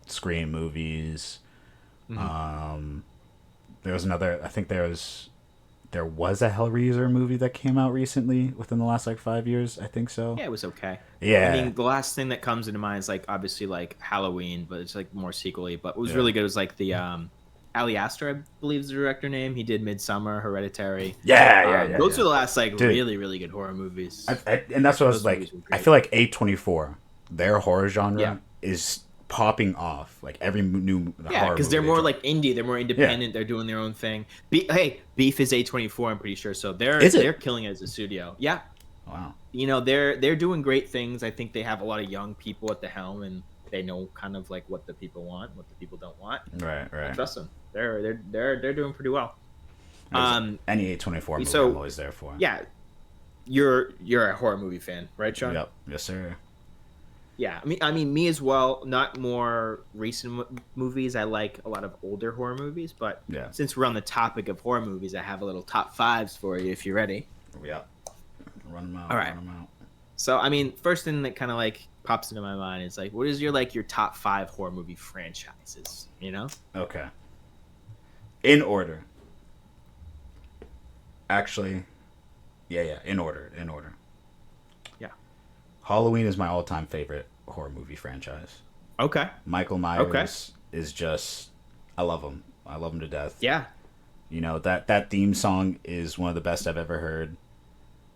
Scream movies. There was another. I think there was a Hellraiser movie that came out recently within the last like 5 years. I think so. Yeah, it was okay. Yeah. I mean, the last thing that comes into mind is like obviously like Halloween, but it's like more sequel-y. But what was really good was like the Ali Aster, I believe is the director name. He did Midsummer, Hereditary. Yeah. Those are the last like really, really good horror movies. And that's what I was like. I feel like A24, their horror genre is popping off. Like every new horror because they're movie more like indie. They're more independent. They're doing their own thing. Beef is A24. I'm pretty sure. So they're killing it as a studio. Yeah. Wow. You know, they're doing great things. I think they have a lot of young people at the helm, and they know kind of like what the people want, what the people don't want. Right. I trust them. They're doing pretty well. Any A24 movie I'm always there for. Yeah. You're a horror movie fan, right, Shawn? Yep. Yes, sir. Yeah, I mean, me as well. Not more recent movies. I like a lot of older horror movies, but since we're on the topic of horror movies, I have a little top fives for you if you're ready. Yeah, run them out. All right. So, I mean, first thing that kind of like pops into my mind is like, what is your top 5 horror movie franchises? You know? Okay. In order. Actually, yeah. In order. Yeah. Halloween is my all-time favorite horror movie franchise. Okay. Michael Myers is just, I love him. I love him to death. Yeah. You know, that theme song is one of the best I've ever heard.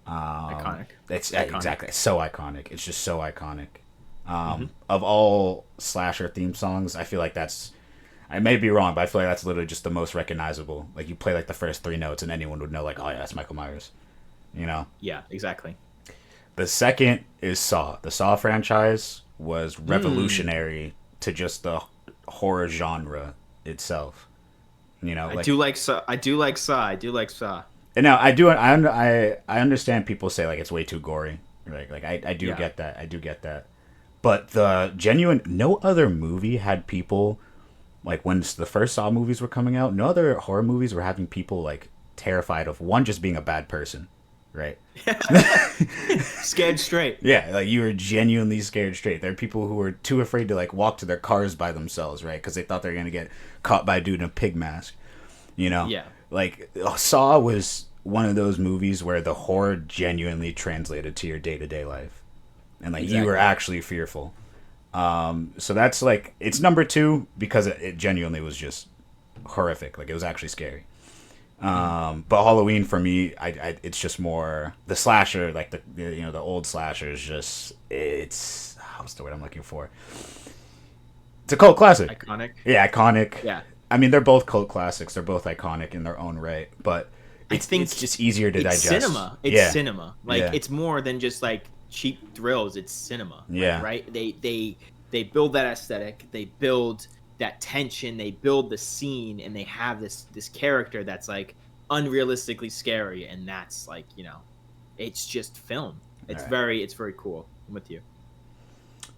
Iconic. It's iconic. Exactly. It's so iconic. It's just so iconic. Of all slasher theme songs, I feel like that's, I may be wrong, but I feel like that's literally just the most recognizable. Like you play like the first 3 notes and anyone would know like, oh yeah, that's Michael Myers. You know? Yeah, exactly. The second is Saw. The Saw franchise was revolutionary to just the horror genre itself. You know, I do like Saw. And now I understand people say like it's way too gory. Like I do get that. But the genuine, no other movie had people like when the first Saw movies were coming out, no other horror movies were having people like terrified of one just being a bad person. Right. Scared straight. Yeah, like you were genuinely scared straight. There are people who were too afraid to like walk to their cars by themselves, right? Because they thought they were gonna get caught by a dude in a pig mask. You know. Yeah. Like Saw was one of those movies where the horror genuinely translated to your day-to-day life, and like you were actually fearful. So that's like it's number 2 because it genuinely was just horrific. Like it was actually scary. But Halloween for me, it's just more the slasher, like the old slashers. Just it's what's the word I'm looking for? It's a cult classic. Iconic. Yeah, iconic. Yeah. I mean, they're both cult classics. They're both iconic in their own right. But it's just easier to digest. Cinema. It's cinema. Like it's more than just like cheap thrills. It's cinema. Yeah. Right. They build that aesthetic. They build that tension, they build the scene, and they have this character that's like unrealistically scary, and that's like, you know, it's just film. It's very cool. I'm with you.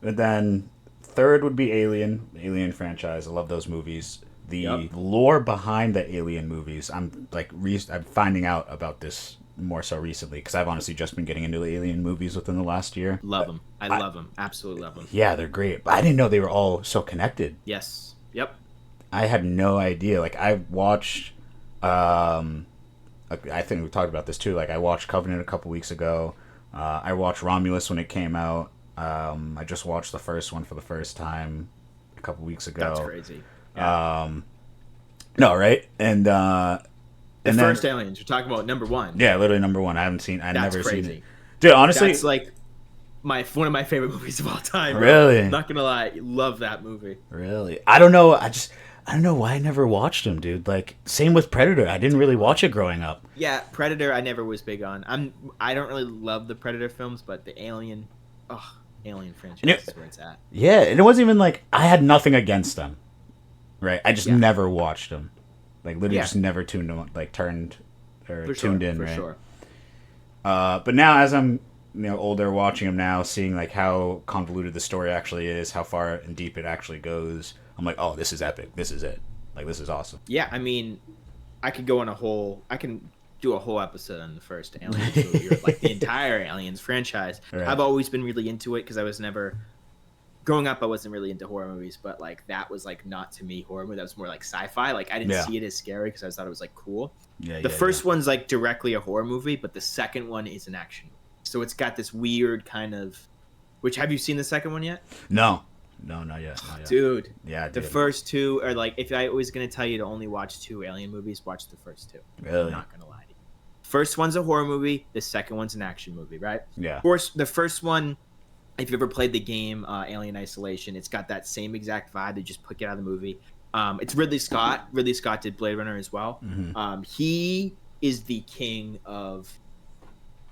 And then third would be Alien franchise. I love those movies. The lore behind the Alien movies, I'm finding out about this more so recently because I've honestly just been getting into the Alien movies within the last year. Love them. I love them. Absolutely love them. Yeah, they're great. But I didn't know they were all so connected. Yes. Yep. I had no idea. Like I watched, I think we talked about this too. Like I watched Covenant a couple weeks ago. I watched Romulus when it came out. I just watched the first one for the first time a couple weeks ago. That's crazy. Yeah. No, right? And the first Aliens. You're talking about number 1. Yeah, literally number 1. I've never crazy. seen it. Dude, honestly, that's like one of my favorite movies of all time. Really? I'm not gonna lie, love that movie. Really? I don't know. I don't know why I never watched them, dude. Like same with Predator. I didn't really watch it growing up. Yeah, Predator I never was big on. I don't really love the Predator films, but the Alien, Alien And franchise it, is where it's at. yeah, and it wasn't even like I had nothing against them, right? I just Yeah. never watched them, like literally Yeah, just never tuned on, like turned or for tuned sure, in, for right? sure. But now as I'm older, watching them now, seeing like how convoluted the story actually is, how far and deep it actually goes, I'm like, oh, this is epic. This is it. Like this is awesome. Yeah, I mean, I can do a whole episode on the first Aliens movie, or like the entire Aliens franchise. Right. I've always been really into it because I was never growing up. I wasn't really into horror movies, but like that was like not to me horror movie. That was more like sci-fi. Like I didn't Yeah. see it as scary because I thought it was like cool. Yeah. The Yeah. Yeah. first one's like directly a horror movie, but the second one is an action movie. So it's got this weird kind of. Which have you seen the second one yet? No. No, not yet. Not yet. Dude, Yeah, I the did. first two are like, if I was gonna tell you to only watch two Alien movies, watch the first two. Really? I'm not gonna lie to you. First one's a horror movie. The second one's an action movie, right? Yeah. Of course, the first one, if you've ever played the game Alien Isolation, it's got that same exact vibe. They just put it out of the movie. It's Ridley Scott. Ridley Scott did Blade Runner as well. Mm-hmm. He is the king of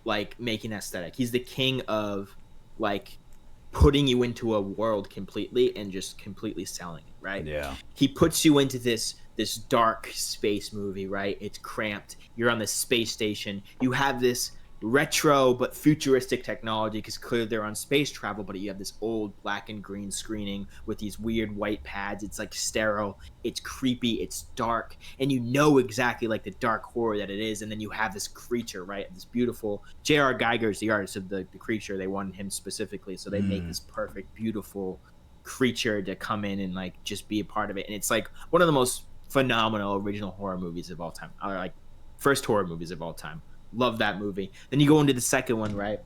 like making aesthetic. He's the king of like putting you into a world completely and just completely selling it, right? Yeah. He puts you into this dark space movie, right? It's cramped. You're on this space station. You have this retro but futuristic technology because clearly they're on space travel, but you have this old black and green screening with these weird white pads. It's like sterile, it's creepy, it's dark, and you know exactly like the dark horror that it is. And then you have this creature, right? This beautiful J.R. Geiger is the artist of the creature. They wanted him specifically, so they make this perfect, beautiful creature to come in and like just be a part of it. And it's like one of the most phenomenal original horror movies of all time, or like first horror movies of all time. Love that movie. Then you go into the second one, right?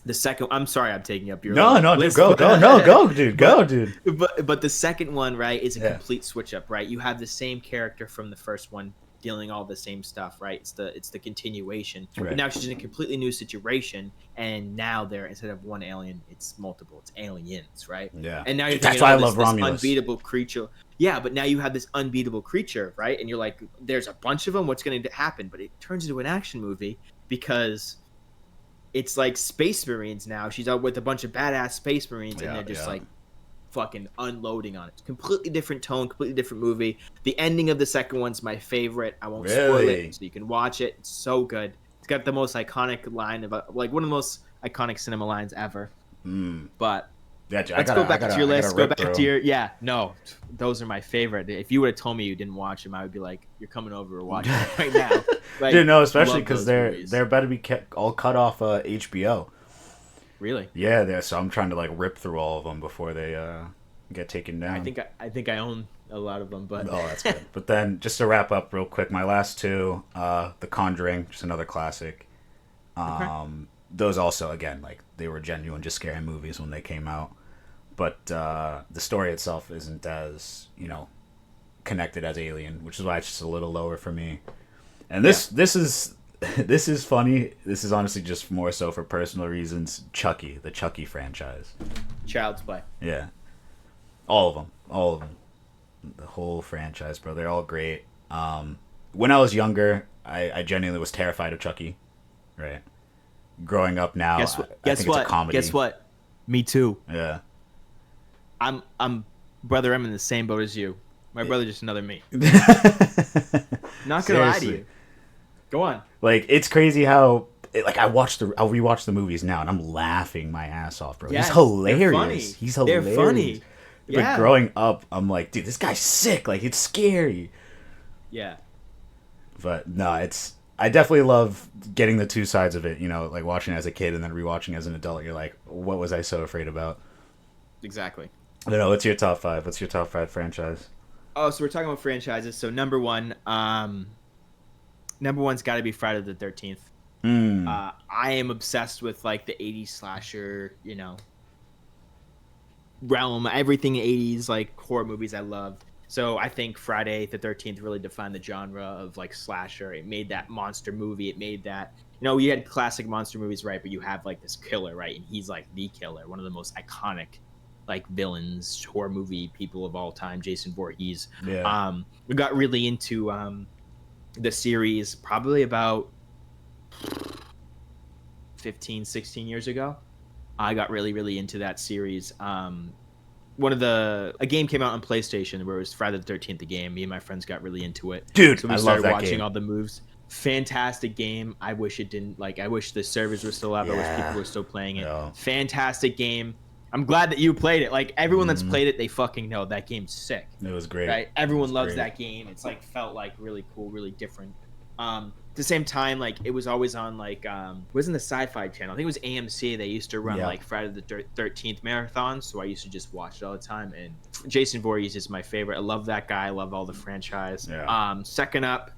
The second, I'm sorry, I'm taking up your No, dude, list, go, dude, go, dude. But the second one, right, is a Yeah. complete switch up, right? You have the same character from the first one dealing all the same stuff, right? It's the continuation. Right. But now she's in a completely new situation, and now they're instead of one alien, it's multiple, it's aliens, right? Yeah. And now you're That's thinking, why I this, love this Romulus. unbeatable creature. Yeah, but now you have this unbeatable creature, right? And you're like, there's a bunch of them. What's going to happen? But it turns into an action movie because it's like Space Marines now. She's out with a bunch of badass Space Marines, and they're just like fucking unloading on it. Completely different tone, completely different movie. The ending of the second one's my favorite. I won't spoil it, so you can watch it. It's so good. It's got the most iconic line of like one of the most iconic cinema lines ever. But let's go back to your list. Go back to your those are my favorite. If you would have told me you didn't watch them, I would be like, you're coming over to watch it right now. Like, dude, no, especially because movies. they're about to be all cut off HBO. Really? Yeah, so I'm trying to like rip through all of them before they get taken down. I think I own a lot of them, but oh, that's good. But then just to wrap up real quick, my last two, The Conjuring, just another classic. Those also, again, like they were genuine, just scary movies when they came out. But the story itself isn't as connected as Alien, which is why it's just a little lower for me. And this is this is funny. This is honestly just more so for personal reasons. Chucky, the Chucky franchise. Child's Play. Yeah. All of them. The whole franchise, bro. They're all great. When I was younger, I genuinely was terrified of Chucky. Right. Growing up now, I think it's a comedy. Guess what? Me too. Yeah. I'm brother. I'm in the same boat as you. My brother, just another me. Not gonna lie to you. Go on. Like it's crazy how I'll rewatch the movies now and I'm laughing my ass off, bro. Yes, he's hilarious. He's hilarious. They're funny. But growing up, I'm like, dude, this guy's sick. Like it's scary. Yeah. But no, I definitely love getting the two sides of it. Like watching as a kid and then rewatching as an adult. You're like, what was I so afraid about? Exactly. I don't know. What's your top five? What's your top five franchise? Oh, so we're talking about franchises. So number one's got to be Friday the 13th. I am obsessed with like the 80s slasher, realm, everything 80s like horror movies I love. So I think Friday the 13th really defined the genre of like slasher. It made that monster movie. It made that, you had classic monster movies, right? But you have like this killer, right? And he's like the killer, one of the most iconic like villains, horror movie people of all time, Jason Voorhees. Yeah. We got really into the series probably about 15, 16 years ago. I got really, really into that series. A game came out on PlayStation where it was Friday the 13th, the game. Me and my friends got really into it. Dude, So we I love started that watching game. all the moves. Fantastic game. I wish it didn't, I wish the servers were still up. I wish people Yeah. were still playing it. Yeah. Fantastic game. I'm glad that you played it. Like, everyone that's Mhm. played it, they fucking know that game's sick. It was great. Right? Everyone loves great. that game. It's like felt like really cool, really different. At the same time, like, it was always on it wasn't the Sci-Fi Channel. I think it was AMC. They used to run Yeah. like Friday the 13th marathons, so I used to just watch it all the time. And Jason Voorhees is my favorite. I love that guy. I love all the franchise. Yeah. Second up,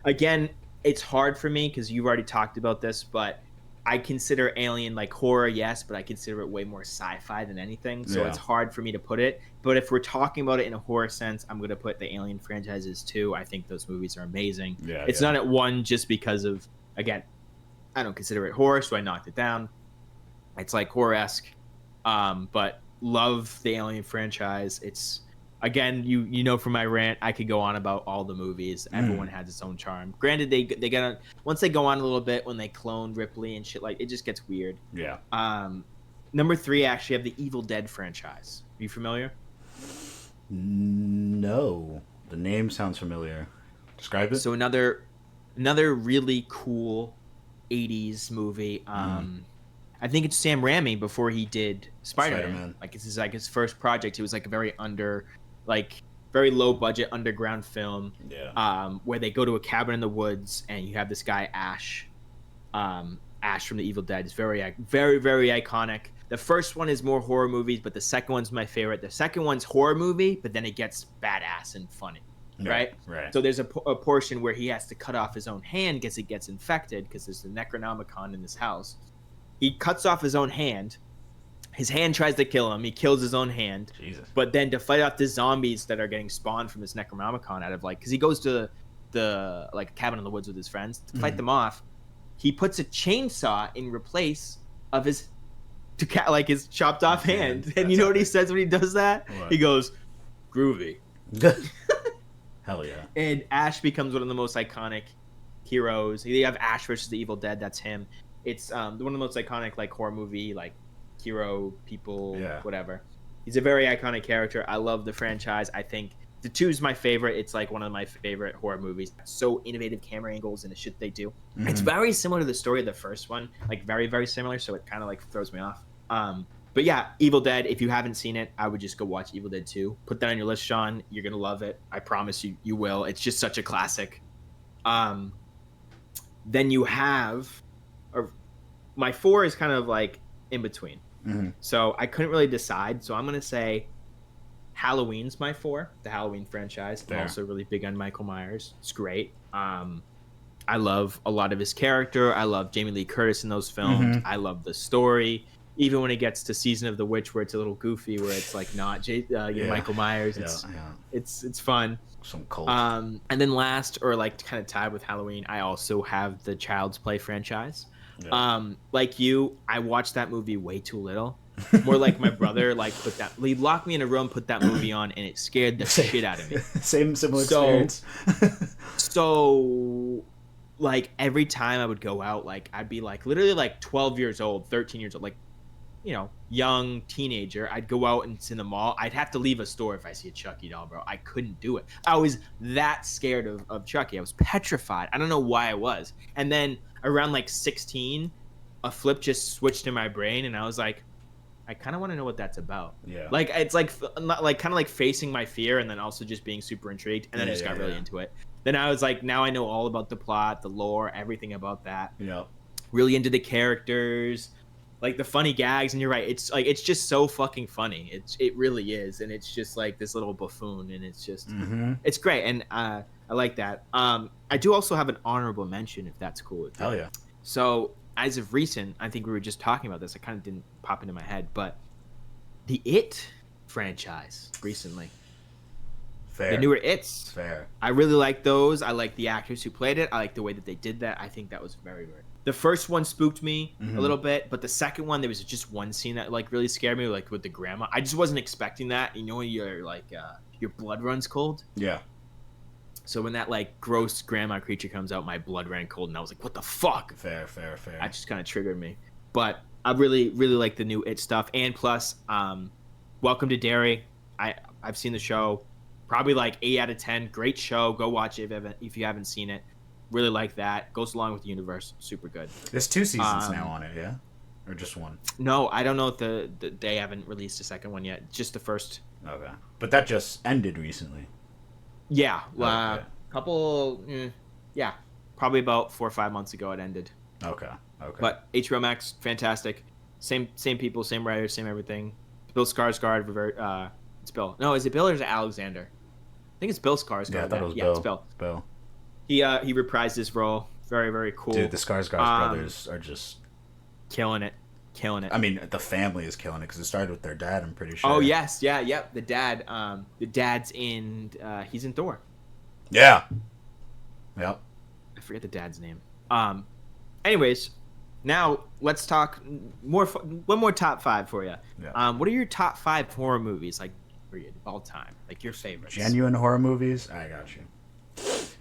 again, it's hard for me because you've already talked about this, but I consider Alien like horror, yes, but I consider it way more sci-fi than anything. So Yeah. it's hard for me to put it. But if we're talking about it in a horror sense, I'm going to put the Alien franchises too. I think those movies are amazing. Yeah, It's not at one just because of, again, I don't consider it horror, so I knocked it down. It's like horror-esque, but love the Alien franchise. It's, again, you know from my rant, I could go on about all the movies. Everyone has its own charm. Granted, they get once they go on a little bit when they clone Ripley and shit, like, it just gets weird. Yeah. Number 3, actually, I have the Evil Dead franchise. Are you familiar? No. The name sounds familiar. Describe it. So another really cool 80s movie. I think it's Sam Raimi before he did Spider-Man. Like, this is like his first project. It was like a very low budget underground film. Yeah. Where they go to a cabin in the woods and you have this guy Ash. Ash from the Evil Dead is very, very, very iconic. The first one is more horror movies, but the second one's my favorite. The second one's horror movie, but then it gets badass and funny. Right? Right. So there's a portion where he has to cut off his own hand because it gets infected because there's a Necronomicon in this house. He cuts off his own hand. His hand tries to kill him. He kills his own hand. Jesus. But then to fight off the zombies that are getting spawned from this Necronomicon out of because he goes to the cabin in the woods with his friends to fight them off. He puts a chainsaw in place of his his chopped off hand. And you know what he says when he does that? What? He goes, "Groovy." Hell yeah. And Ash becomes one of the most iconic heroes. You have Ash versus the Evil Dead. That's him. It's one of the most iconic horror movie hero people, whatever. He's a very iconic character. I love the franchise. I think the 2 is my favorite. It's one of my favorite horror movies. So innovative camera angles and the shit they do. Mm-hmm. It's very similar to the story of the first one, very, very similar. So it kind of throws me off. But yeah, Evil Dead, if you haven't seen it, I would just go watch Evil Dead 2. Put that on your list, Shawn. You're going to love it. I promise you will. It's just such a classic. Then you have... my 4 is kind of in between. Mm-hmm. So I couldn't really decide. So I'm going to say Halloween's my 4, the Halloween franchise. Fair. I'm also really big on Michael Myers. It's great. I love a lot of his character. I love Jamie Lee Curtis in those films. Mm-hmm. I love the story. Even when it gets to Season of the Witch, where it's a little goofy, where it's not Michael Myers. It's fun. Some cult. And then last, or kind of tied with Halloween, I also have the Child's Play franchise. Yeah. Like you, I watched that movie way too little. More like my brother, he locked me in a room, put that movie on, and it scared the shit out of me. Similar experience. So every time I would go out, I'd be literally 12 years old, 13 years old, young teenager. I'd go out and it's in the mall. I'd have to leave a store if I see a Chucky doll, bro. I couldn't do it. I was that scared of Chucky. I was petrified. I don't know why I was. And then around 16, a flip just switched in my brain, and I was like, I kind of want to know what that's about. Yeah. It's kind of facing my fear, and then also just being super intrigued, and then I just got really into it. Then I was now I know all about the plot, the lore, everything about that. Yeah. Really into the characters, the funny gags, and you're right. It's just so fucking funny. It really is, and it's just this little buffoon, and it's just it's great, and I like that. I do also have an honorable mention, if that's cool with you. Hell yeah. So as of recent, I think we were just talking about this. I kind of didn't pop into my head, but the It franchise recently. Fair. The newer It's. Fair. I really like those. I like the actors who played it. I like the way that they did that. I think that was very, very... The first one spooked me a little bit, but the second one, there was just one scene that really scared me, with the grandma. I just wasn't expecting that. You know when your blood runs cold? Yeah. So when that gross grandma creature comes out, my blood ran cold, and I was like, what the fuck? Fair. That just kind of triggered me. But I really really like the new It stuff, and plus, Welcome to Derry. I've seen the show, probably like 8 out of 10. Great show. Go watch it if you haven't seen it. Really like that. Goes along with the universe. Super good. There's 2 seasons now Um, on it, yeah, or just one? no, I don't know if they haven't released a second one yet. Just the first. Okay, but that just ended recently. Yeah, Okay, couple. Yeah, probably about 4 or 5 months ago it ended. okay, okay. But HBO Max, fantastic. Same people, same writers, same everything. Bill Skarsgård. It's Bill. No, is it Bill or is it Alexander? I think it's Bill Skarsgård. Yeah, I thought it was Yeah, Bill. it's Bill. It's Bill. He reprised his role. Very very cool. Dude, the Skarsgård brothers are just killing it, killing it. I mean, the family is killing it because it started with their dad. I'm pretty sure. Oh yes, yeah, yep. The dad. The dad's in. He's in Thor. Yeah. Yep. I forget the dad's name. Anyways, now let's talk more. One more top five for you. Yeah. What are your top five horror movies like? Period, all time, like your favorites. Genuine horror movies. I got you.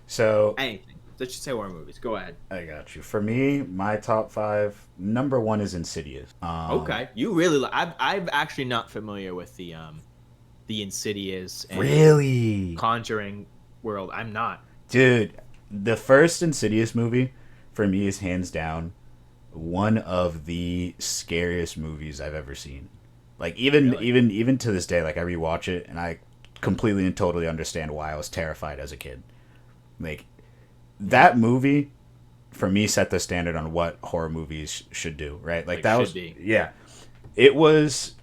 So Anything. Let's just say horror movies. Go ahead. I got you. For me, my top five. Number one is Insidious. Okay, you really. I'm actually not familiar with the Insidious and Really, Conjuring world. I'm not. dude. The first Insidious movie, for me, is hands down one of the scariest movies I've ever seen. Like Really? even to this day, like I rewatch it and I completely and totally understand why I was terrified as a kid. Like that movie for me set the standard on what horror movies should do, right? Like that should was be. yeah. It was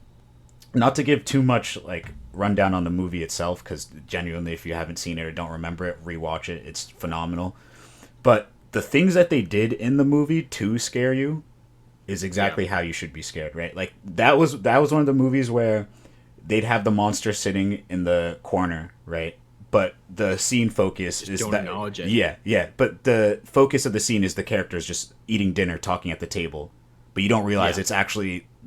not to give too much like rundown on the movie itself cuz genuinely if you haven't seen it or don't remember it, rewatch it. It's phenomenal. But the things that they did in the movie to scare you is exactly how you should be scared, right? Like that was one of the movies where they'd have the monster sitting in the corner, right? But the scene focus is don't that acknowledge it. yeah. But the focus of the scene is the characters just eating dinner, talking at the table. But you don't realize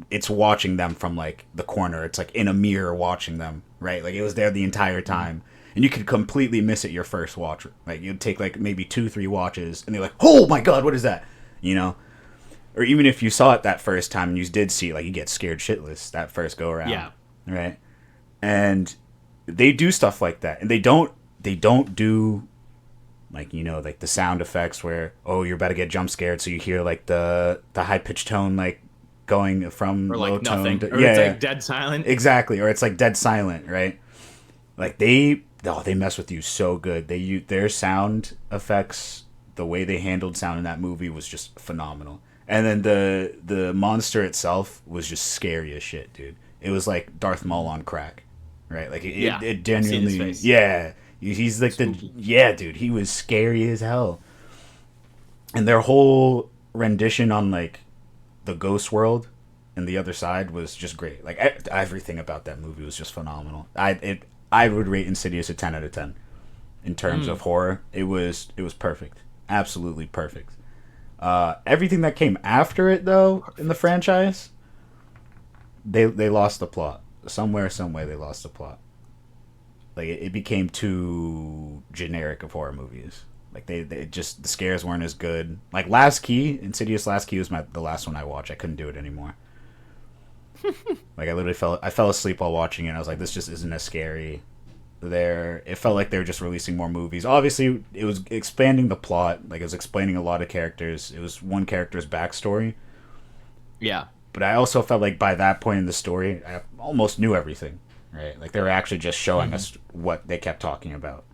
it's watching them from like the corner. It's like in a mirror watching them, right? Like it was there the entire time. And you could completely miss it your first watch. Like you'd take like maybe 2-3 watches and they're like, "Oh my god, what is that?" You know? Or even if you saw it that first time and you did see it, like you get scared shitless that first go around. Yeah. Right? And they do stuff like that. And they don't do like, you know, like the sound effects where, oh, you're about to get jump scared, so you hear like the high pitched tone like going from Or low like tone nothing. to Or it's like dead silent. Exactly. Or it's like dead silent, right? Like they mess with you so good. Their sound effects, the way they handled sound in that movie was just phenomenal. And then the monster itself was just scary as shit, dude. It was like Darth Maul on crack, right? Like it Yeah. it I've seen his genuinely, face. yeah. He's like Spooky. dude. He was scary as hell. And their whole rendition on like the ghost world and the other side was just great. Like everything about that movie was just phenomenal. I would rate Insidious a 10 out of 10 in terms of horror. It was perfect, absolutely perfect. Everything that came after it, though, in the franchise, they lost the plot. Somewhere, some way, they lost the plot. Like it became too generic of horror movies. Like they just the scares weren't as good. Like Last Key, Insidious Last Key was the last one I watched. I couldn't do it anymore. Like I literally I fell asleep while watching it. And I was like, this just isn't as scary. It felt like they were just releasing more movies. Obviously, it was expanding the plot. Like it was explaining a lot of characters. It was one character's backstory. Yeah. But I also felt like by that point in the story, I almost knew everything. Right? Like they were actually just showing us what they kept talking about.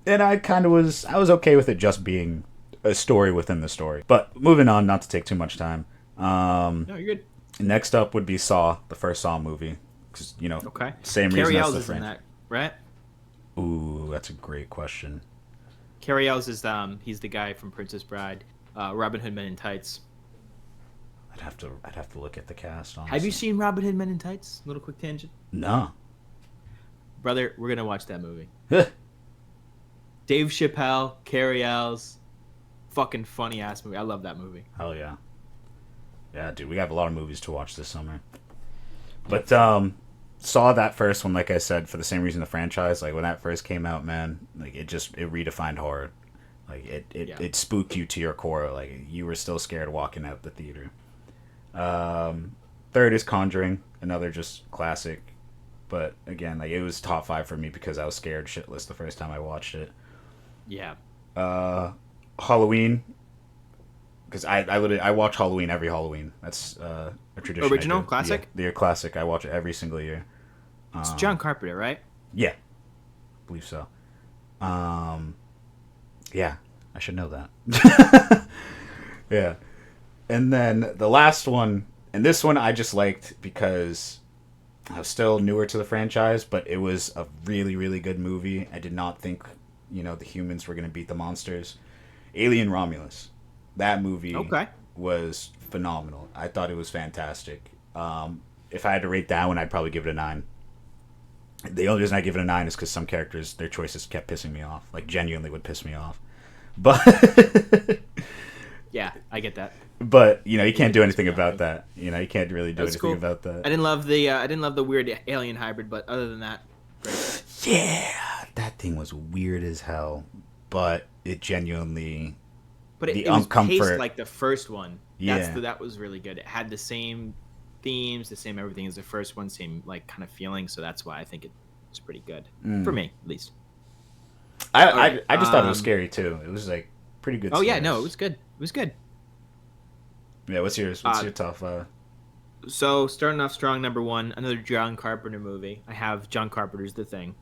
And I was okay with it just being a story within the story. But moving on, not to take too much time. No, you're good. Next up would be Saw, the first Saw movie. Cause, you know, Okay. same Carrie reason as Ells the is in franchise. that, right? Ooh, that's a great question. Carrie Ells is he's the guy from Princess Bride, Robin Hood Men in Tights. I'd have to look at the cast. Honestly. Have you seen Robin Hood Men in Tights? Little quick tangent. No. Brother, we're gonna watch that movie. Dave Chappelle, Carrie Ells, fucking funny ass movie. I love that movie. Hell yeah. Yeah, dude, we have a lot of movies to watch this summer. But saw that first one, like I said, for the same reason the franchise. Like when that first came out, man, like it redefined horror. Like it spooked you to your core. Like you were still scared walking out the theater. Third is Conjuring, another just classic. But again, like it was top five for me because I was scared shitless the first time I watched it. Yeah. Halloween, because I literally I watch Halloween every Halloween. That's a tradition I Original, do. Yeah, classic. the year classic. I watch it every single year. It's John Carpenter, right? Yeah, believe so. Yeah, I should know that. Yeah, and then the last one, and this one I just liked because I was still newer to the franchise, but it was a really, really good movie. I did not think, the humans were going to beat the monsters. Alien Romulus. That movie Okay. was phenomenal. I thought it was fantastic. If I had to rate that one, I'd probably give it a 9. The only reason I give it a 9 is because some characters, their choices kept pissing me off. Like, genuinely would piss me off. But Yeah, I get that. but you can't do Piss anything me off, about too. that. You can't really do That's anything cool. about that. I didn't love the weird alien hybrid, but other than that, great. Yeah, that thing was weird as hell, but it genuinely But the it was paced uncomfort. like the first one. Yeah. That was really good. It had the same themes, the same everything as the first one, same like kind of feeling. So that's why I think it's pretty good for me, at least. I, All right. I just thought it was scary too. It was like pretty good Oh yeah, no, it scares. was good. It was good. Yeah, what's yours? What's Uh, your top five? so starting off strong, number one, another John Carpenter movie. I have John Carpenter's The Thing.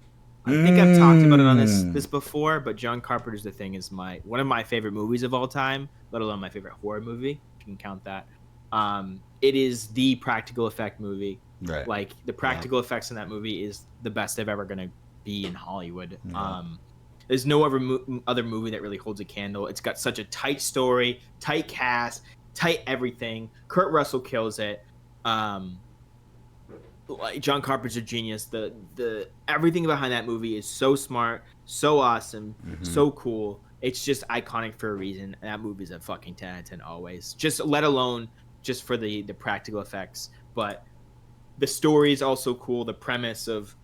I think I've talked about it on this before, but John Carpenter's The Thing is one of my favorite movies of all time, let alone my favorite horror movie. If you can count that. It is the practical effect movie. Right. Like the practical effects in that movie is the best they've ever gonna be in Hollywood. Yeah. There's no other movie that really holds a candle. It's got such a tight story, tight cast, tight everything. Kurt Russell kills it. Um, like John Carpenter's a genius. The everything behind that movie is so smart, so awesome, so cool. It's just iconic for a reason. That movie's a fucking 10 out of 10 always. Just let alone just for the practical effects, but the story is also cool. The premise of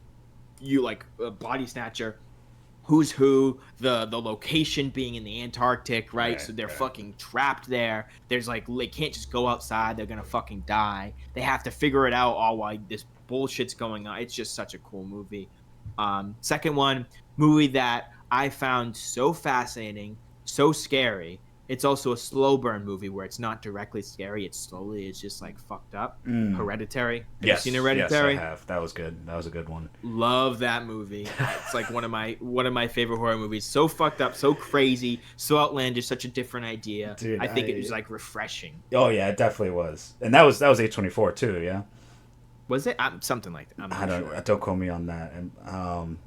you like a body snatcher, who's who, the location being in the Antarctic, right? So they're fucking trapped there. There's like they can't just go outside, they're gonna fucking die. They have to figure it out all while this bullshit's going on. It's just such a cool movie. Second one, movie that I found so fascinating, so scary. It's also a slow burn movie where it's not directly scary, it's just like fucked up. Hereditary. Have you seen Hereditary? Yes, I have. That was good. That was a good one. Love that movie. It's like one of my favorite horror movies. So fucked up, so crazy, so outlandish, such a different idea. Dude, I think it was like refreshing. Oh yeah, it definitely was, and that was A24 too. Yeah. Was it? Something like that. I'm I not don't. sure. Don't quote me on that, and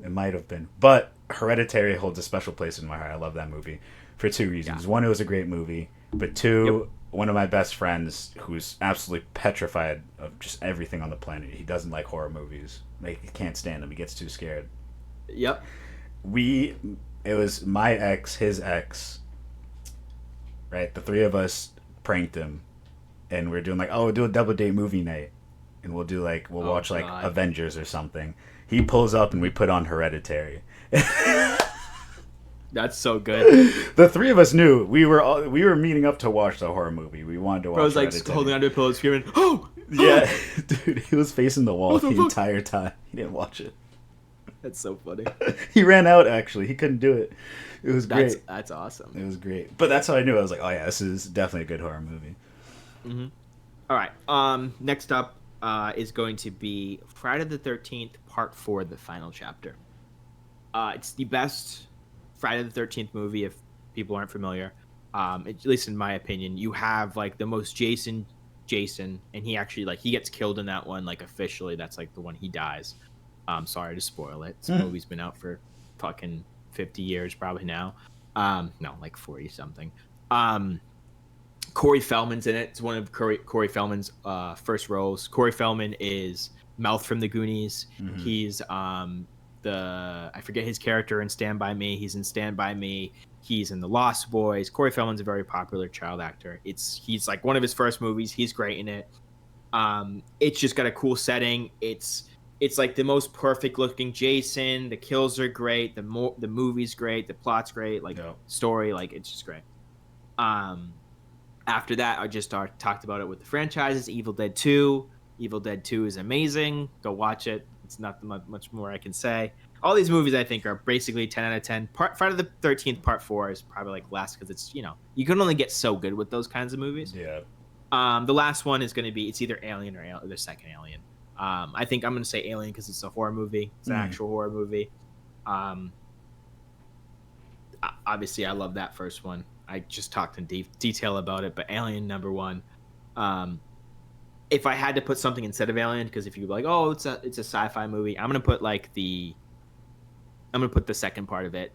it might have been, but Hereditary holds a special place in my heart. I love that movie for two reasons. Yeah. One, it was a great movie, but two, one of my best friends who's absolutely petrified of just everything on the planet. He doesn't like horror movies. Like he can't stand them. He gets too scared. Yep. We, it was my ex, his ex, right? The three of us pranked him, and we're doing like, oh, we'll do a double date movie night, and we'll Oh watch like God. Avengers or something. He pulls up and we put on Hereditary. That's so good. The three of us knew we were meeting up to watch the horror movie. We wanted to watch. Bro was like Hereditary. holding onto a pillow, screaming, "Oh!" Yeah, dude, he was facing the wall What the the fuck? entire time. He didn't watch it. That's so funny. He ran out. Actually, he couldn't do it. It was great. That's awesome. It was great. But that's how I knew. I was like, oh yeah, this is definitely a good horror movie. All right. Next up is going to be Friday the 13th, Part 4, the final chapter. It's the best Friday the 13th movie if people aren't familiar. At least in my opinion, you have like the most Jason, and he actually like he gets killed in that one. Like officially, that's like the one he dies. Sorry to spoil it. This movie's been out for fucking 50 years probably now. No, like 40 something. Corey Feldman's in it. It's one of Corey Feldman's first roles. Corey Feldman is Mouth from the Goonies. He's I forget his character in Stand By Me. He's in Stand By Me. He's in The Lost Boys. Corey Feldman's a very popular child actor. He's like one of his first movies. He's great in it. It's just got a cool setting. It's like the most perfect looking Jason. The kills are great. The movie's great. The plot's great. Like story, like it's just great. After that, I just talked about it with the franchises. Evil Dead 2. Evil Dead 2 is amazing. Go watch it. It's not much more I can say. All these movies, I think, are basically 10 out of 10. Friday the 13th Part 4 is probably like less because it's, you can only get so good with those kinds of movies. Yeah. The last one is going to be, it's either Alien or the second Alien. I think I'm going to say Alien because it's a horror movie. It's an actual horror movie. Obviously, I love that first one. I just talked in detail about it, but Alien number one. If I had to put something instead of Alien, because if you're like, oh, it's a sci-fi movie, I'm gonna put the second part of it.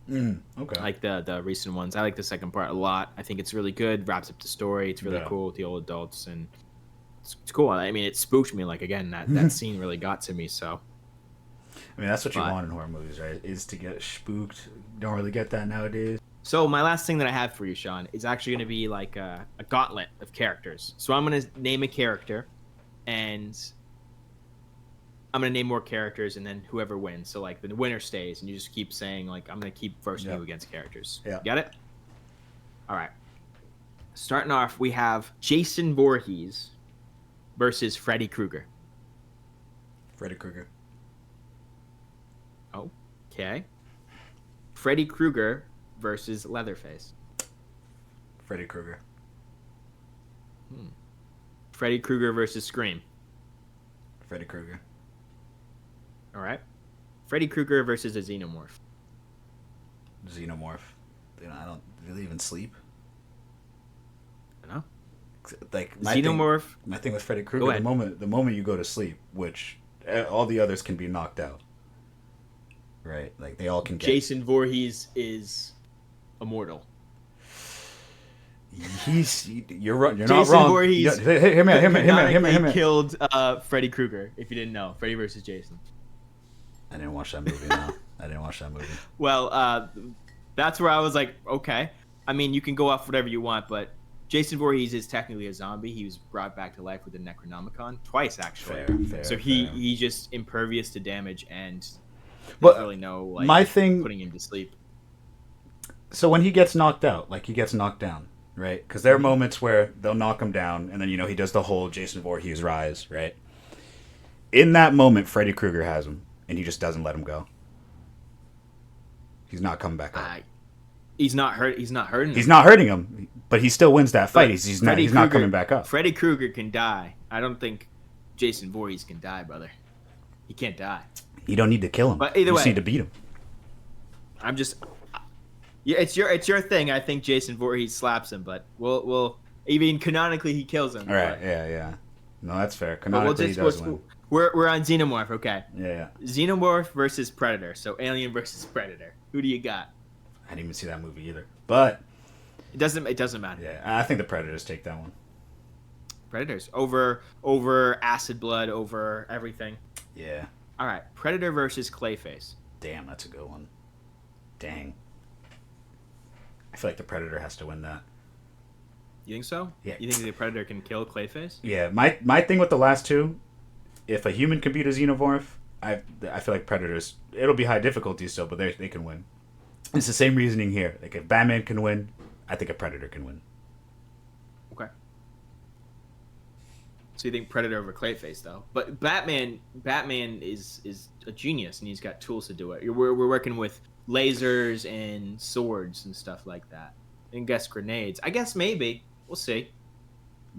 Okay. Like the recent ones. I like the second part a lot. I think it's really good. Wraps up the story. It's really cool with the old adults, and it's cool. I mean, it spooked me. Like again, that scene really got to me. So. I mean, that's what you want in horror movies, right? Is to get spooked. Don't really get that nowadays. So my last thing that I have for you, Shawn, is actually going to be like a gauntlet of characters. So I'm going to name a character, and I'm going to name more characters, and then whoever wins. So like the winner stays, and you just keep saying like I'm going to keep versing you against characters. Yeah. Got it? All right. Starting off, we have Jason Voorhees versus Freddy Krueger. Freddy Krueger. Okay. Freddy Krueger versus Leatherface. Freddy Krueger. Freddy Krueger versus Scream. Freddy Krueger. All right. Freddy Krueger versus a Xenomorph. Xenomorph. I don't really even sleep. No. Like Xenomorph. My thing with Freddy Krueger, the moment you go to sleep, which all the others can be knocked out. Right, like they all can get. Jason Voorhees is immortal. You're Jason not wrong. Voorhees Hear me. Killed Freddy Krueger. If you didn't know, Freddy versus Jason. I didn't watch that movie. No, I didn't watch that movie. Well, that's where I was like, okay. I mean, you can go off whatever you want, but Jason Voorhees is technically a zombie. He was brought back to life with the Necronomicon twice, actually. Fair. So he's just impervious to damage and. But really no putting him to sleep. So when he gets knocked out, like he gets knocked down, right? Because there are moments where they'll knock him down, and then he does the whole Jason Voorhees rise, right? In that moment, Freddy Krueger has him, and he just doesn't let him go. He's not coming back up. He's not hurt. He's not hurting him. He's not hurting him, but he still wins that fight. He's not coming back up. Freddy Krueger can die. I don't think Jason Voorhees can die, brother. He can't die. You don't need to kill him. But either way, you just need to beat him. It's your thing. I think Jason Voorhees slaps him, but we'll even canonically he kills him. All right, yeah. No, that's fair. Canonically, he does win. We're on Xenomorph, okay? Yeah. Xenomorph versus Predator. So Alien versus Predator. Who do you got? I didn't even see that movie either, but it doesn't matter. Yeah, I think the Predators take that one. Predators over acid blood, over everything. Yeah. All right, Predator versus Clayface. Damn, that's a good one. Dang. I feel like the Predator has to win that. You think so? Yeah. You think the Predator can kill Clayface? Yeah, my thing with the last two, if a human can beat a Xenomorph, I feel like Predators, it'll be high difficulty still, but they can win. It's the same reasoning here. Like if Batman can win, I think a Predator can win. Okay. So you think Predator over Clayface, though? But Batman is a genius, and he's got tools to do it. We're working with lasers and swords and stuff like that, and guess grenades. I guess maybe we'll see.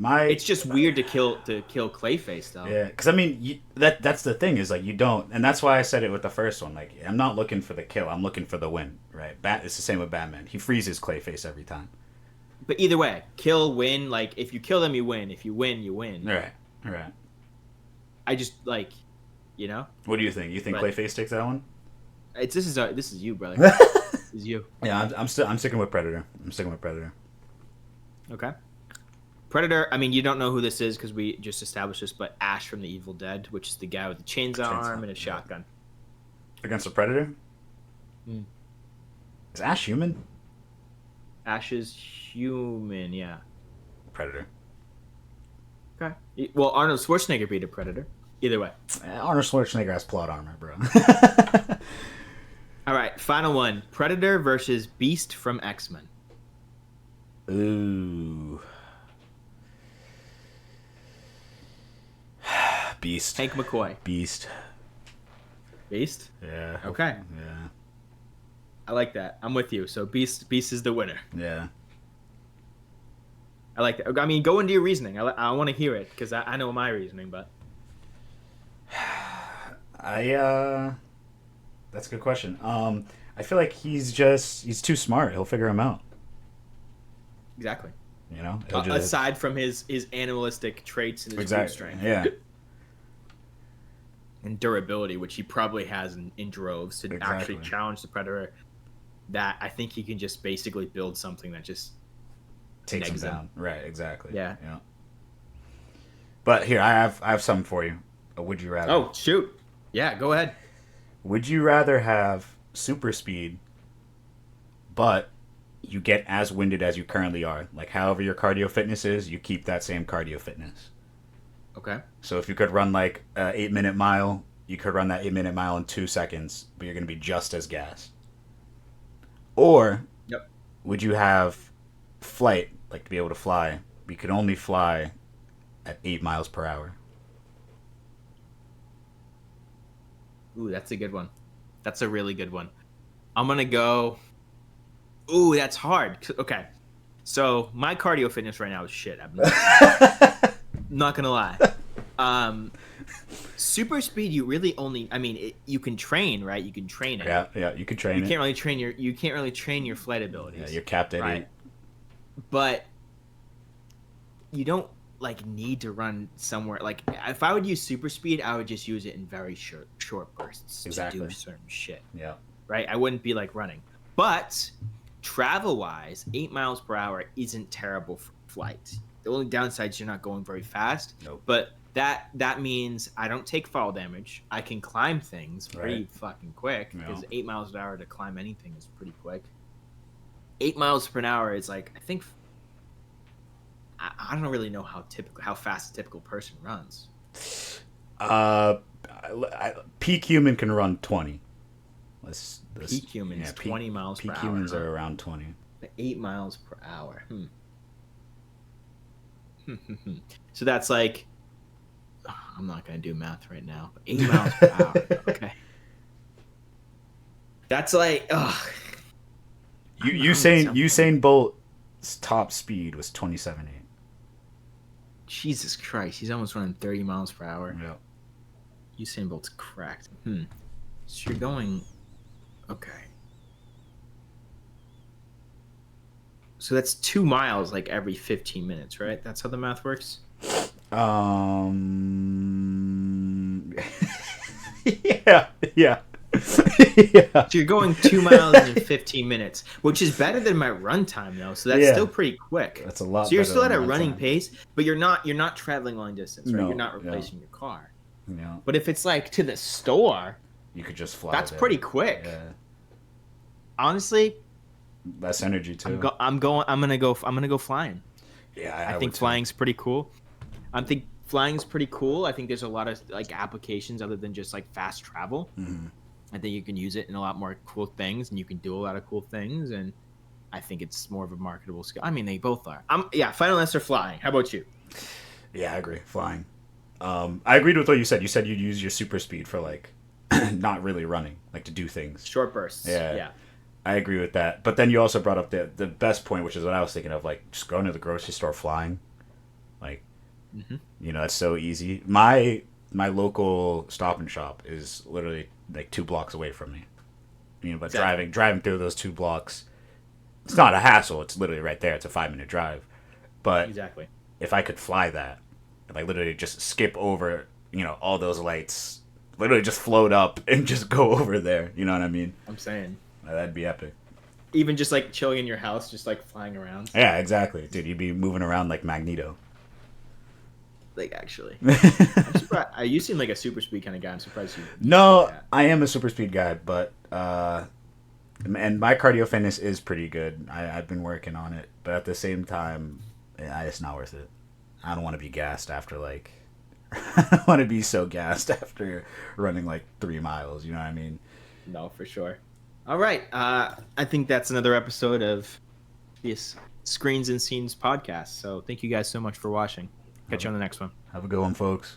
It's just weird to kill Clayface, though. Yeah, because I mean that's the thing is like you don't, and that's why I said it with the first one. Like I'm not looking for the kill, I'm looking for the win. Right? It's the same with Batman. He freezes Clayface every time. But either way, kill, win. Like if you kill them, you win. If you win, you win. All right. I just like, What do you think? You think Clayface takes that one? This is you, brother. This is you. Yeah, I'm sticking with Predator. Okay. Predator. I mean, you don't know who this is because we just established this, but Ash from the Evil Dead, which is the guy with the chainsaw arm and a shotgun. Against a Predator? Is Ash human? Ash is human, yeah. Predator. Okay. Well, Arnold Schwarzenegger beat a Predator. Either way. Arnold Schwarzenegger has plot armor, bro. All right, final one. Predator versus Beast from X-Men. Ooh. Beast. Hank McCoy. Beast. Beast? Yeah. Okay. Yeah. I like that. I'm with you. So Beast is the winner. Yeah. I like that. I mean, go into your reasoning. I want to hear it because I know my reasoning, but That's a good question. I feel like he's too smart. He'll figure him out. exactly. You know, he'll just Aside from his animalistic traits and his brute exactly. strength. Yeah. And durability, which he probably has in droves to actually challenge the predator, that I think he can just basically build something that just takes him down. Right, exactly. Yeah. But here, I have something for you. Would you rather? Oh, shoot. Yeah, go ahead. Would you rather have super speed, but you get as winded as you currently are? Like, however your cardio fitness is, you keep that same cardio fitness. Okay. So if you could run like an 8-minute mile, you could run that 8-minute mile in 2 seconds, but you're going to be just as gassed. Or would you have flight, like to be able to fly, but you could only fly at 8 miles per hour? Ooh, that's a good one. That's a really good one. I'm going to go... Ooh, that's hard. Okay. So my cardio fitness right now is shit. I'm not going to lie. Super speed, you really only... I mean, you can train, right? You can train it. Yeah, you can train it. You can't really train your flight abilities. Yeah, you're capped at 8. But you don't like need to run somewhere. Like if I would use super speed, I would just use it in very short bursts to do certain shit. Yeah. Right? I wouldn't be like running. But travel-wise, 8 miles per hour isn't terrible for flight. The only downside is you're not going very fast. Nope. But that means I don't take fall damage. I can climb things pretty fucking quick because 8 miles an hour to climb anything is pretty quick. 8 miles per hour is like, I think, I don't really know how fast a typical person runs. Peak human can run 20. Peak humans, 20 miles per hour. Peak humans are around 20. 8 miles per hour. So that's like, I'm not going to do math right now. But 8 miles per hour. Okay. That's like, Usain Bolt's top speed was 27.8. Jesus Christ, he's almost running 30 miles per hour. Yeah. Usain Bolt's cracked. So you're going... Okay. So that's 2 miles like every 15 minutes, right? That's how the math works? Yeah. Yeah. So you're going 2 miles in 15 minutes, which is better than my run time though. So that's still pretty quick. That's a lot. So you're still at a running pace, but you're not traveling long distance, right? No, you're not replacing your car. Yeah. But if it's like to the store, you could just fly. That's pretty quick. Yeah. Honestly, less energy too. I'm gonna go flying. Yeah, I think flying's pretty cool. I think flying's pretty cool. I think there's a lot of like applications other than just like fast travel. Mm-hmm. I think you can use it in a lot more cool things, and you can do a lot of cool things. And I think it's more of a marketable skill. I mean, they both are. Final answer, flying. How about you? Yeah, I agree. Flying. I agreed with what you said. You said you'd use your super speed for like not really running, like to do things. Short bursts. Yeah. I agree with that. But then you also brought up the best point, which is what I was thinking of, like just going to the grocery store flying. Like, it's so easy. My local Stop and Shop is literally like 2 blocks away from me. But driving through those 2 blocks, it's not a hassle. It's literally right there. It's a 5-minute drive. But exactly, if I could fly that, if I literally just skip over, all those lights, literally just float up and just go over there. You know what I mean? I'm saying that'd be epic. Even just like chilling in your house, just like flying around. Yeah, exactly, dude. You'd be moving around like Magneto. Like actually, I'm surprised. You seem like a super speed kind of guy. I'm surprised you. No, I am a super speed guy, but and my cardio fitness is pretty good. I've been working on it, but at the same time, it's not worth it. I don't want to be gassed after like. I don't want to be so gassed after running like 3 miles. You know what I mean? No, for sure. All right, I think that's another episode of this Screens and Scenes podcast. So thank you guys so much for watching. Catch you on the next one. Have a good one, folks.